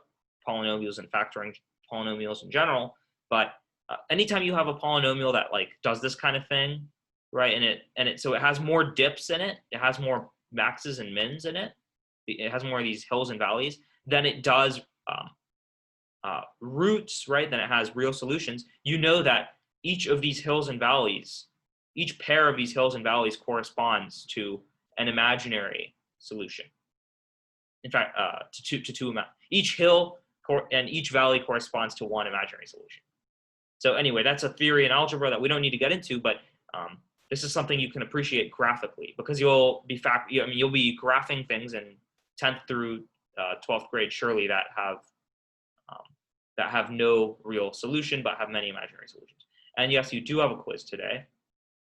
Speaker 1: polynomials and factoring polynomials in general, but anytime you have a polynomial that does this kind of thing, right? So it has more dips in it. It has more maxes and mins in it. It has more of these hills and valleys than it does roots, right? Then it has real solutions. You know that each of these hills and valleys, each pair of these hills and valleys corresponds to an imaginary solution. In fact, each hill and each valley corresponds to one imaginary solution. So anyway, that's a theory in algebra that we don't need to get into, but this is something you can appreciate graphically because you'll be graphing things in 10th through 12th grade surely that have no real solution but have many imaginary solutions. And yes, you do have a quiz today,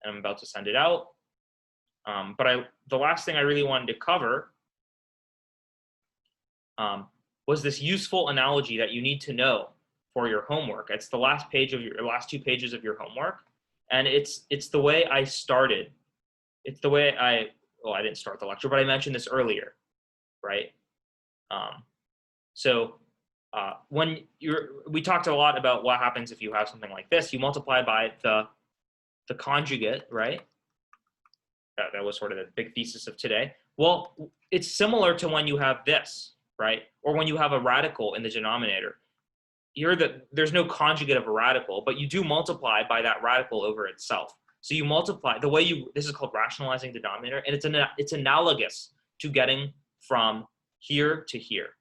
Speaker 1: and I'm about to send it out. But the last thing I really wanted to cover was this useful analogy that you need to know for your homework. It's the last 2 pages of your homework, and it's the way I started. It's the way I didn't start the lecture, but I mentioned this earlier, right? We talked a lot about what happens if you have something like this. You multiply by the conjugate, right? That was sort of the big thesis of today. Well, it's similar to when you have this, right? Or when you have a radical in the denominator. There's no conjugate of a radical, but you do multiply by that radical over itself. So you multiply this is called rationalizing the denominator, and it's analogous to getting from here to here,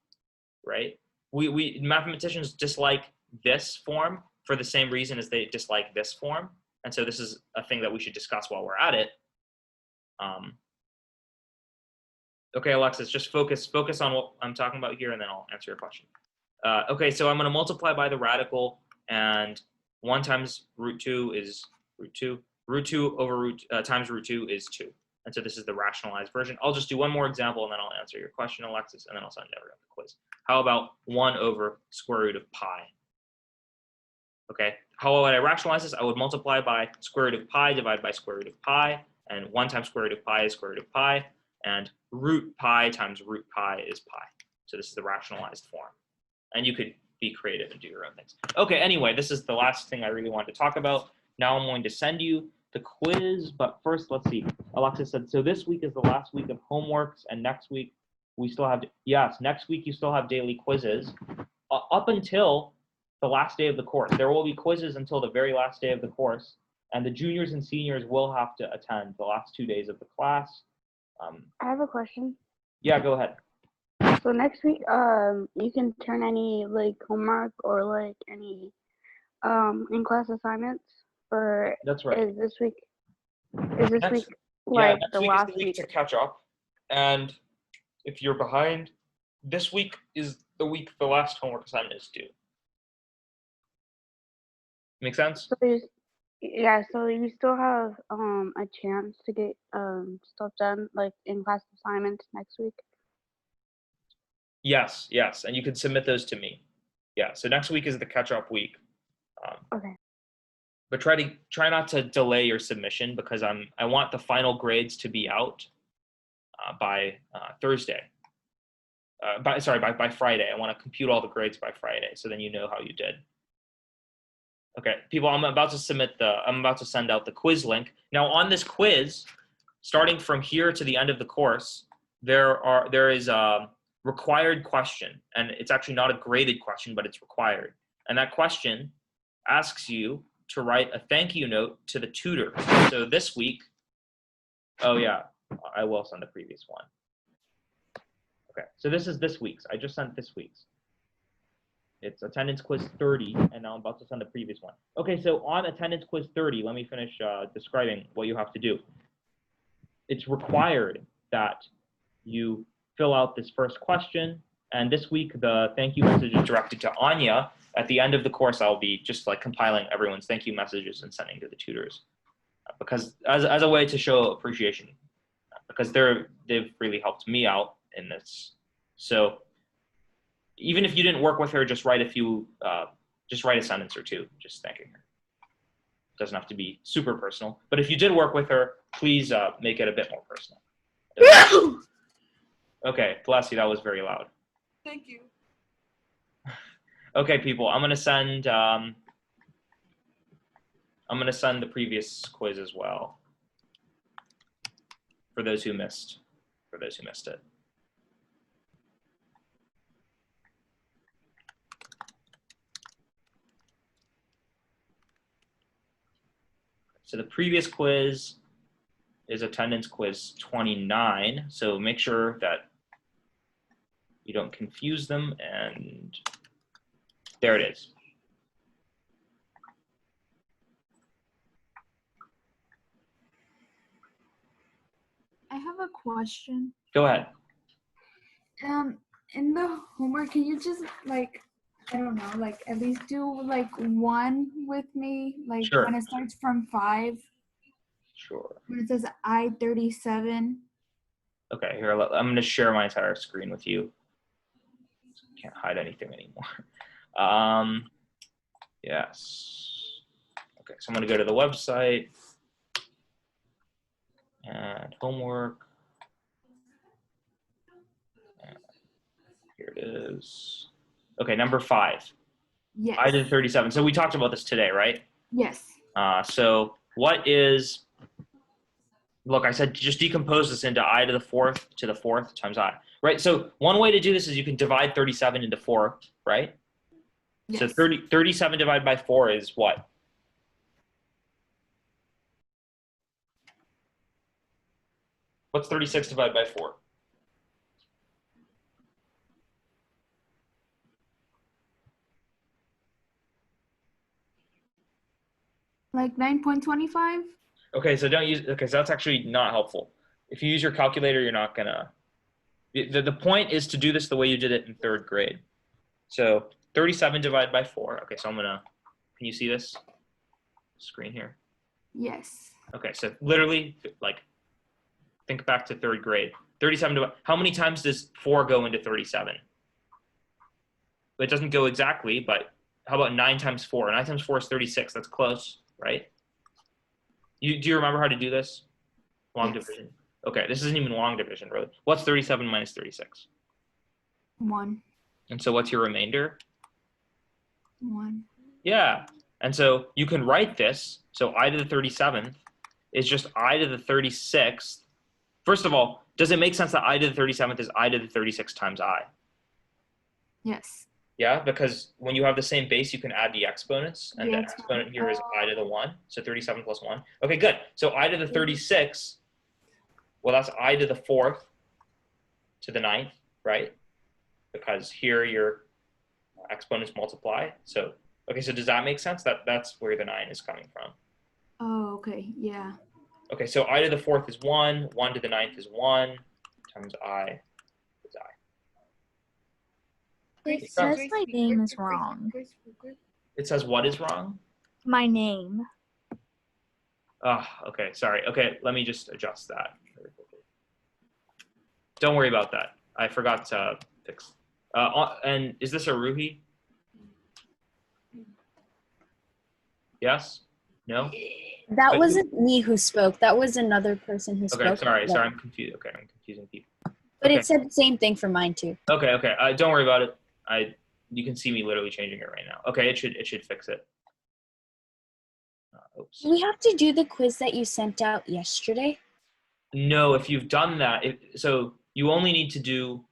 Speaker 1: right? We mathematicians dislike this form for the same reason as they dislike this form, and so this is a thing that we should discuss while we're at it. Okay, Alexis, just focus on what I'm talking about here, and then I'll answer your question. Okay, so I'm going to multiply by the radical, and 1 times root 2 is root 2. Root 2 over times root 2 is 2. And so this is the rationalized version. I'll just do one more example, and then I'll answer your question, Alexis, and then I'll send everyone the quiz. How about 1 over square root of pi? Okay, how would I rationalize this? I would multiply by square root of pi divided by square root of pi, and 1 times square root of pi is square root of pi, and root pi times root pi is pi. So this is the rationalized form. And you could be creative and do your own things. Okay, anyway, this is the last thing I really wanted to talk about. Now I'm going to send you the quiz, but first, let's see. Alexis said, so this week is the last week of homeworks, and next week we still have, yes, next week you still have daily quizzes up until the last day of the course. There will be quizzes until the very last day of the course, and the juniors and seniors will have to attend the last 2 days of the class.
Speaker 5: I have a question.
Speaker 1: Yeah, go ahead.
Speaker 5: So next week, you can turn any homework or any in-class assignments for.
Speaker 1: That's right.
Speaker 5: Is this week
Speaker 1: Next
Speaker 5: the
Speaker 1: week
Speaker 5: last
Speaker 1: is the week to catch up, and if you're behind, this week is the week the last homework assignment is due. Make sense?
Speaker 5: So yeah, so you still have a chance to get stuff done like in class assignments next week.
Speaker 1: Yes, and you can submit those to me. Yeah, so next week is the catch-up week.
Speaker 5: Okay.
Speaker 1: But try not to delay your submission because I want the final grades to be out by Thursday. By Friday. I want to compute all the grades by Friday, so then you know how you did. Okay, people, I'm about to send out the quiz link. Now on this quiz, starting from here to the end of the course, there is a required question, and it's actually not a graded question, but it's required. And that question asks you to write a thank you note to the tutor. So this week, oh yeah, I will send the previous one. Okay, so this is this week's. I just sent this week's. It's attendance quiz 30, and now I'm about to send the previous one. Okay, so on attendance quiz 30, let me finish describing what you have to do. It's required that you fill out this first question, and this week the thank you message is directed to Anya. At the end of the course, I'll be just like compiling everyone's thank you messages and sending to the tutors, because as a way to show appreciation, because they've really helped me out in this. So even if you didn't work with her, just write a sentence or two, just thanking her. It doesn't have to be super personal, but if you did work with her, please make it a bit more personal. Okay, bless you, that was very loud.
Speaker 6: Thank you.
Speaker 1: Okay, people, I'm gonna send the previous quiz as well for those who missed it. So the previous quiz is attendance quiz 29. So make sure that you don't confuse them, and there it is.
Speaker 7: I have a question.
Speaker 1: Go ahead.
Speaker 7: In the homework, can you just like, I don't know, like at least do like one with me, like
Speaker 1: Sure.
Speaker 7: when it starts from 5,
Speaker 1: Sure.
Speaker 7: when it says I-37.
Speaker 1: Okay, here, I'm going to share my entire screen with you. Can't hide anything anymore. Yes. Okay, so I'm going to go to the website and homework. And here it is. Okay, number 5.
Speaker 7: Yes.
Speaker 1: I did 37. So we talked about this today, right?
Speaker 7: Yes.
Speaker 1: So what is, look, I said just decompose this into I to the 4th to the 4th times I, right? So one way to do this is you can divide 37 into 4, right?
Speaker 7: Yes.
Speaker 1: So 37 divided by 4 is what? What's 36 divided by 4?
Speaker 7: Like 9.25?
Speaker 1: Okay, so don't use, okay, so that's actually not helpful. If you use your calculator, you're not gonna, the point is to do this the way you did it in 3rd grade. So 37 divided by 4. Okay, so can you see this screen here?
Speaker 7: Yes.
Speaker 1: Okay, so literally, like, think back to 3rd grade. 37 how many times does 4 go into 37? It doesn't go exactly, but how about 9 times 4? 9 times 4 is 36. That's close, right? Do you remember how to do this? Long
Speaker 7: Yes.
Speaker 1: division. Okay, this isn't even long division, really. What's 37 minus 36?
Speaker 7: 1.
Speaker 1: And so what's your remainder?
Speaker 7: 1.
Speaker 1: Yeah, and so you can write this. So I to the 37th is just I to the 36th. First of all, does it make sense that I to the 37th is I to the 36 times I?
Speaker 7: Yes.
Speaker 1: Yeah, because when you have the same base, you can add the exponents, and
Speaker 7: The
Speaker 1: the exponent here is I to the 1, so 37 plus 1. Okay, good. So I to the 36, well, that's I to the 4th to the 9th, right? Because here your exponents multiply. So, okay, so does that make sense? That's where the 9 is coming from.
Speaker 7: Oh, okay. Yeah.
Speaker 1: Okay, so I to the 4th is 1, 1 to the 9th is 1, times I is I.
Speaker 7: Grace,
Speaker 6: It says
Speaker 7: Grace,
Speaker 6: my
Speaker 7: Grace,
Speaker 6: name
Speaker 7: Grace,
Speaker 6: is
Speaker 7: Grace,
Speaker 6: wrong.
Speaker 7: Grace, Grace.
Speaker 1: It says what is wrong?
Speaker 6: My name.
Speaker 1: Okay, sorry. Okay, let me just adjust that. Don't worry about that. I forgot to fix. And is this a Ruhi? Yes? No?
Speaker 4: That wasn't me who spoke. That was another person who
Speaker 1: Okay,
Speaker 4: spoke.
Speaker 1: sorry, I'm confused. Okay, I'm confusing people.
Speaker 4: But
Speaker 1: Okay.
Speaker 4: it said the same thing for mine too.
Speaker 1: Okay. Don't worry about it. You can see me literally changing it right now. Okay, it should fix it. Oops.
Speaker 4: Do we have to do the quiz that you sent out yesterday?
Speaker 1: No, if you've done that, so you only need to do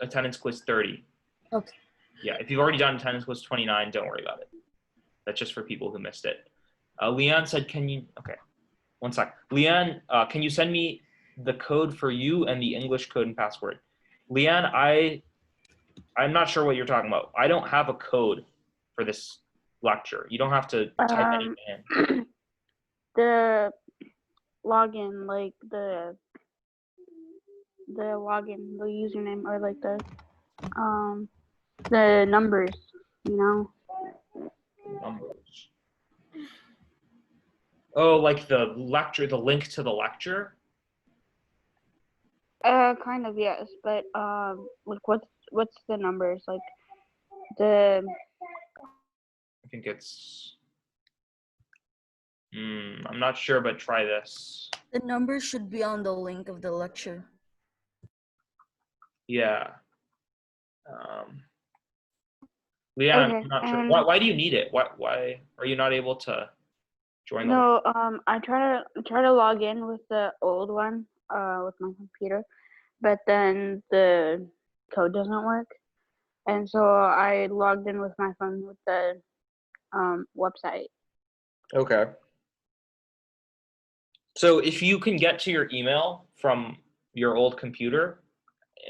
Speaker 1: attendance quiz 30.
Speaker 4: Okay.
Speaker 1: Yeah, if you've already done attendance quiz 29, don't worry about it. That's just for people who missed it. Leanne said, okay, one sec. Leanne, can you send me the code for you and the English code and password? Leanne, I'm not sure what you're talking about. I don't have a code for this lecture. You don't have to type anything in.
Speaker 5: The login, like the login, the username, or like the numbers, you know.
Speaker 1: Numbers. Oh, like the lecture, the link to the lecture?
Speaker 5: Kind of, yes, but like what's the numbers, like the
Speaker 1: I think it's I'm not sure, but try this.
Speaker 6: The numbers should be on the link of the lecture.
Speaker 1: Yeah. Leanne,
Speaker 5: Okay,
Speaker 1: I'm not sure. Why do you need it? Why are you not able to join the
Speaker 5: no, I try to log in with the old one, with my computer, but then the code doesn't work, and so I logged in with my phone with the website.
Speaker 1: Okay. So if you can get to your email from your old computer,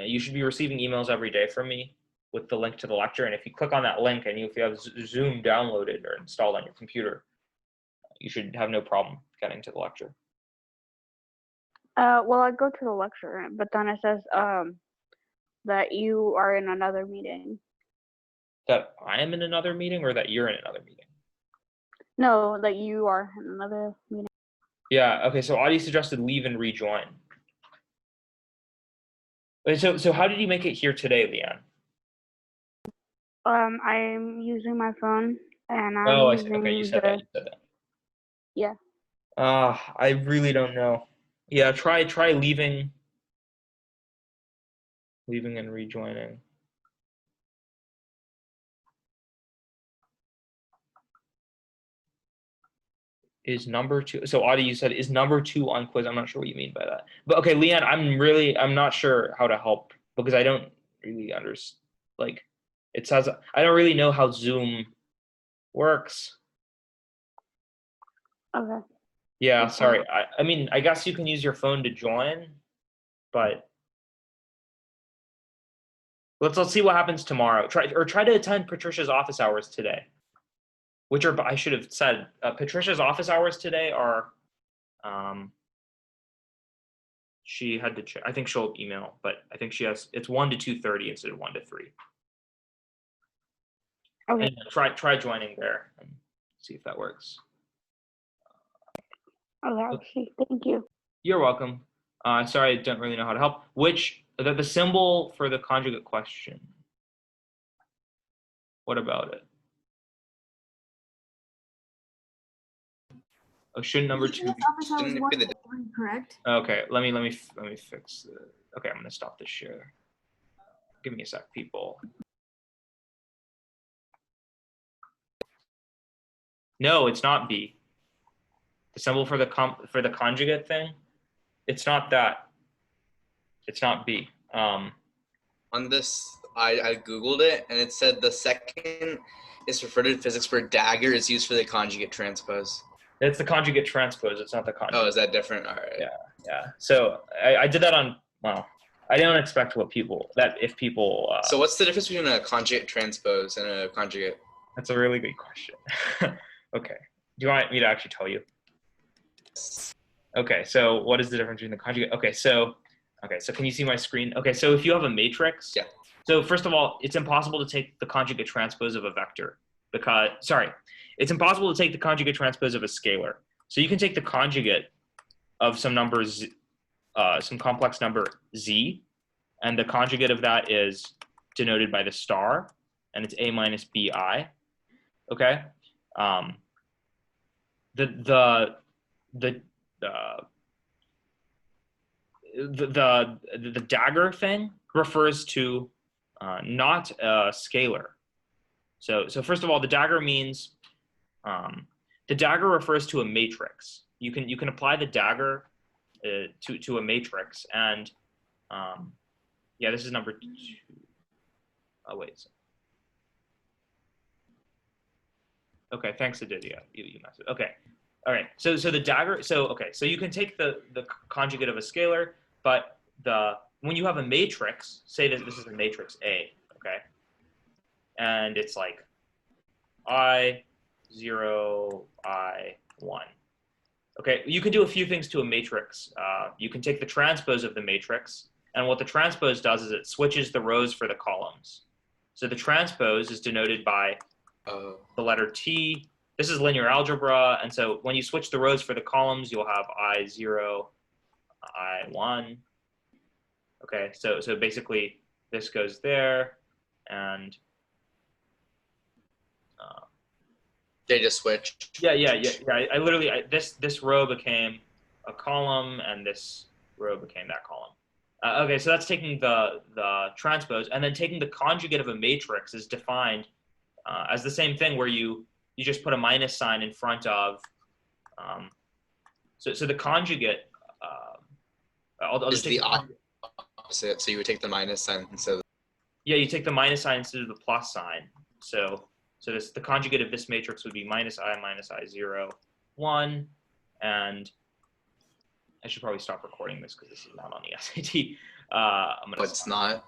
Speaker 1: you should be receiving emails every day from me with the link to the lecture. And if you click on that link and if you have Zoom downloaded or installed on your computer, you should have no problem getting to the lecture.
Speaker 5: Well, I go to the lecture, but then it says that you are in another meeting.
Speaker 1: That I am in another meeting or that you're in another meeting?
Speaker 5: No, that you are in another meeting.
Speaker 1: Yeah, okay, so Audie suggested leave and rejoin. Wait, so how did you make it here today, Leanne?
Speaker 5: I'm using my phone, and I'm
Speaker 1: Oh, I see.
Speaker 5: using
Speaker 1: Okay, you said that.
Speaker 5: Yeah.
Speaker 1: I really don't know. Yeah, try leaving and rejoining. Is number 2, so Audie, you said is number 2 on quiz. I'm not sure what you mean by that. But okay, Leanne, I'm not sure how to help because I don't really understand. Like, it says, I don't really know how Zoom works.
Speaker 5: Okay.
Speaker 1: Yeah,
Speaker 5: Okay.
Speaker 1: sorry. I mean, I guess you can use your phone to join, but let's see what happens tomorrow. Try to attend Patricia's office hours today. Which are, I should have said, Patricia's office hours today are, she had to check, I think she'll email, but I think it's 1 to 2:30 instead of 1 to 3.
Speaker 5: Okay.
Speaker 1: And try joining there and see if that works.
Speaker 5: Okay, I'll see. Thank you.
Speaker 1: You're welcome. Sorry, I don't really know how to help. The symbol for the conjugate question. What about it? Oh, shouldn't number 2 be?
Speaker 7: Office hours 1 to 3, correct?
Speaker 1: Okay, let me fix it. Okay, I'm gonna stop the share. Give me a sec, people. No, it's not B. The symbol for the conjugate thing, it's not that. It's not B.
Speaker 8: On this, I googled it and it said the second is referred to in physics where dagger is used for the conjugate transpose.
Speaker 1: It's the conjugate transpose. It's not the conjugate.
Speaker 8: Oh, is that different? All right.
Speaker 1: Yeah. So I did that on. Well, I don't expect if people.
Speaker 8: So what's the difference between a conjugate transpose and a conjugate?
Speaker 1: That's a really good question. Okay. Do you want me to actually tell you? Okay. So what is the difference between the conjugate? Okay. So Okay, so can you see my screen? Okay, so if you have a matrix,
Speaker 8: Yeah.
Speaker 1: So first of all, it's impossible to take the conjugate transpose of a vector because, it's impossible to take the conjugate transpose of a scalar. So you can take the conjugate of some numbers, some complex number z, and the conjugate of that is denoted by the star, and it's a minus bi. Okay, the dagger thing refers to not a scalar. So first of all, the dagger means the dagger refers to a matrix. You can apply the dagger to a matrix, and yeah, this is number 2. Oh wait. Okay, thanks, Aditya. You messed it. Okay, all right. So the dagger. So you can take the conjugate of a scalar, but when you have a matrix, say that this is a matrix A, okay, and it's like I 0 I 1. Okay, you can do a few things to a matrix. You can take the transpose of the matrix, and what the transpose does is it switches the rows for the columns. So the transpose is denoted by the letter T. This is linear algebra, and so when you switch the rows for the columns, you'll have I 0, I 1. Okay, so basically this goes there, and
Speaker 8: they just switch.
Speaker 1: Yeah. I literally this row became a column, and this row became that column. Okay, so that's taking the transpose, and then taking the conjugate of a matrix is defined as the same thing, where you just put a minus sign in front of. So the conjugate. I'll just
Speaker 8: is
Speaker 1: take
Speaker 8: the opposite. So you would take the minus sign instead of.
Speaker 1: Yeah, you take the minus sign instead of the plus sign. So the conjugate of this matrix would be minus I 0, 1, and I should probably stop recording this because this is not on the SAT. I'm gonna
Speaker 8: But it's not.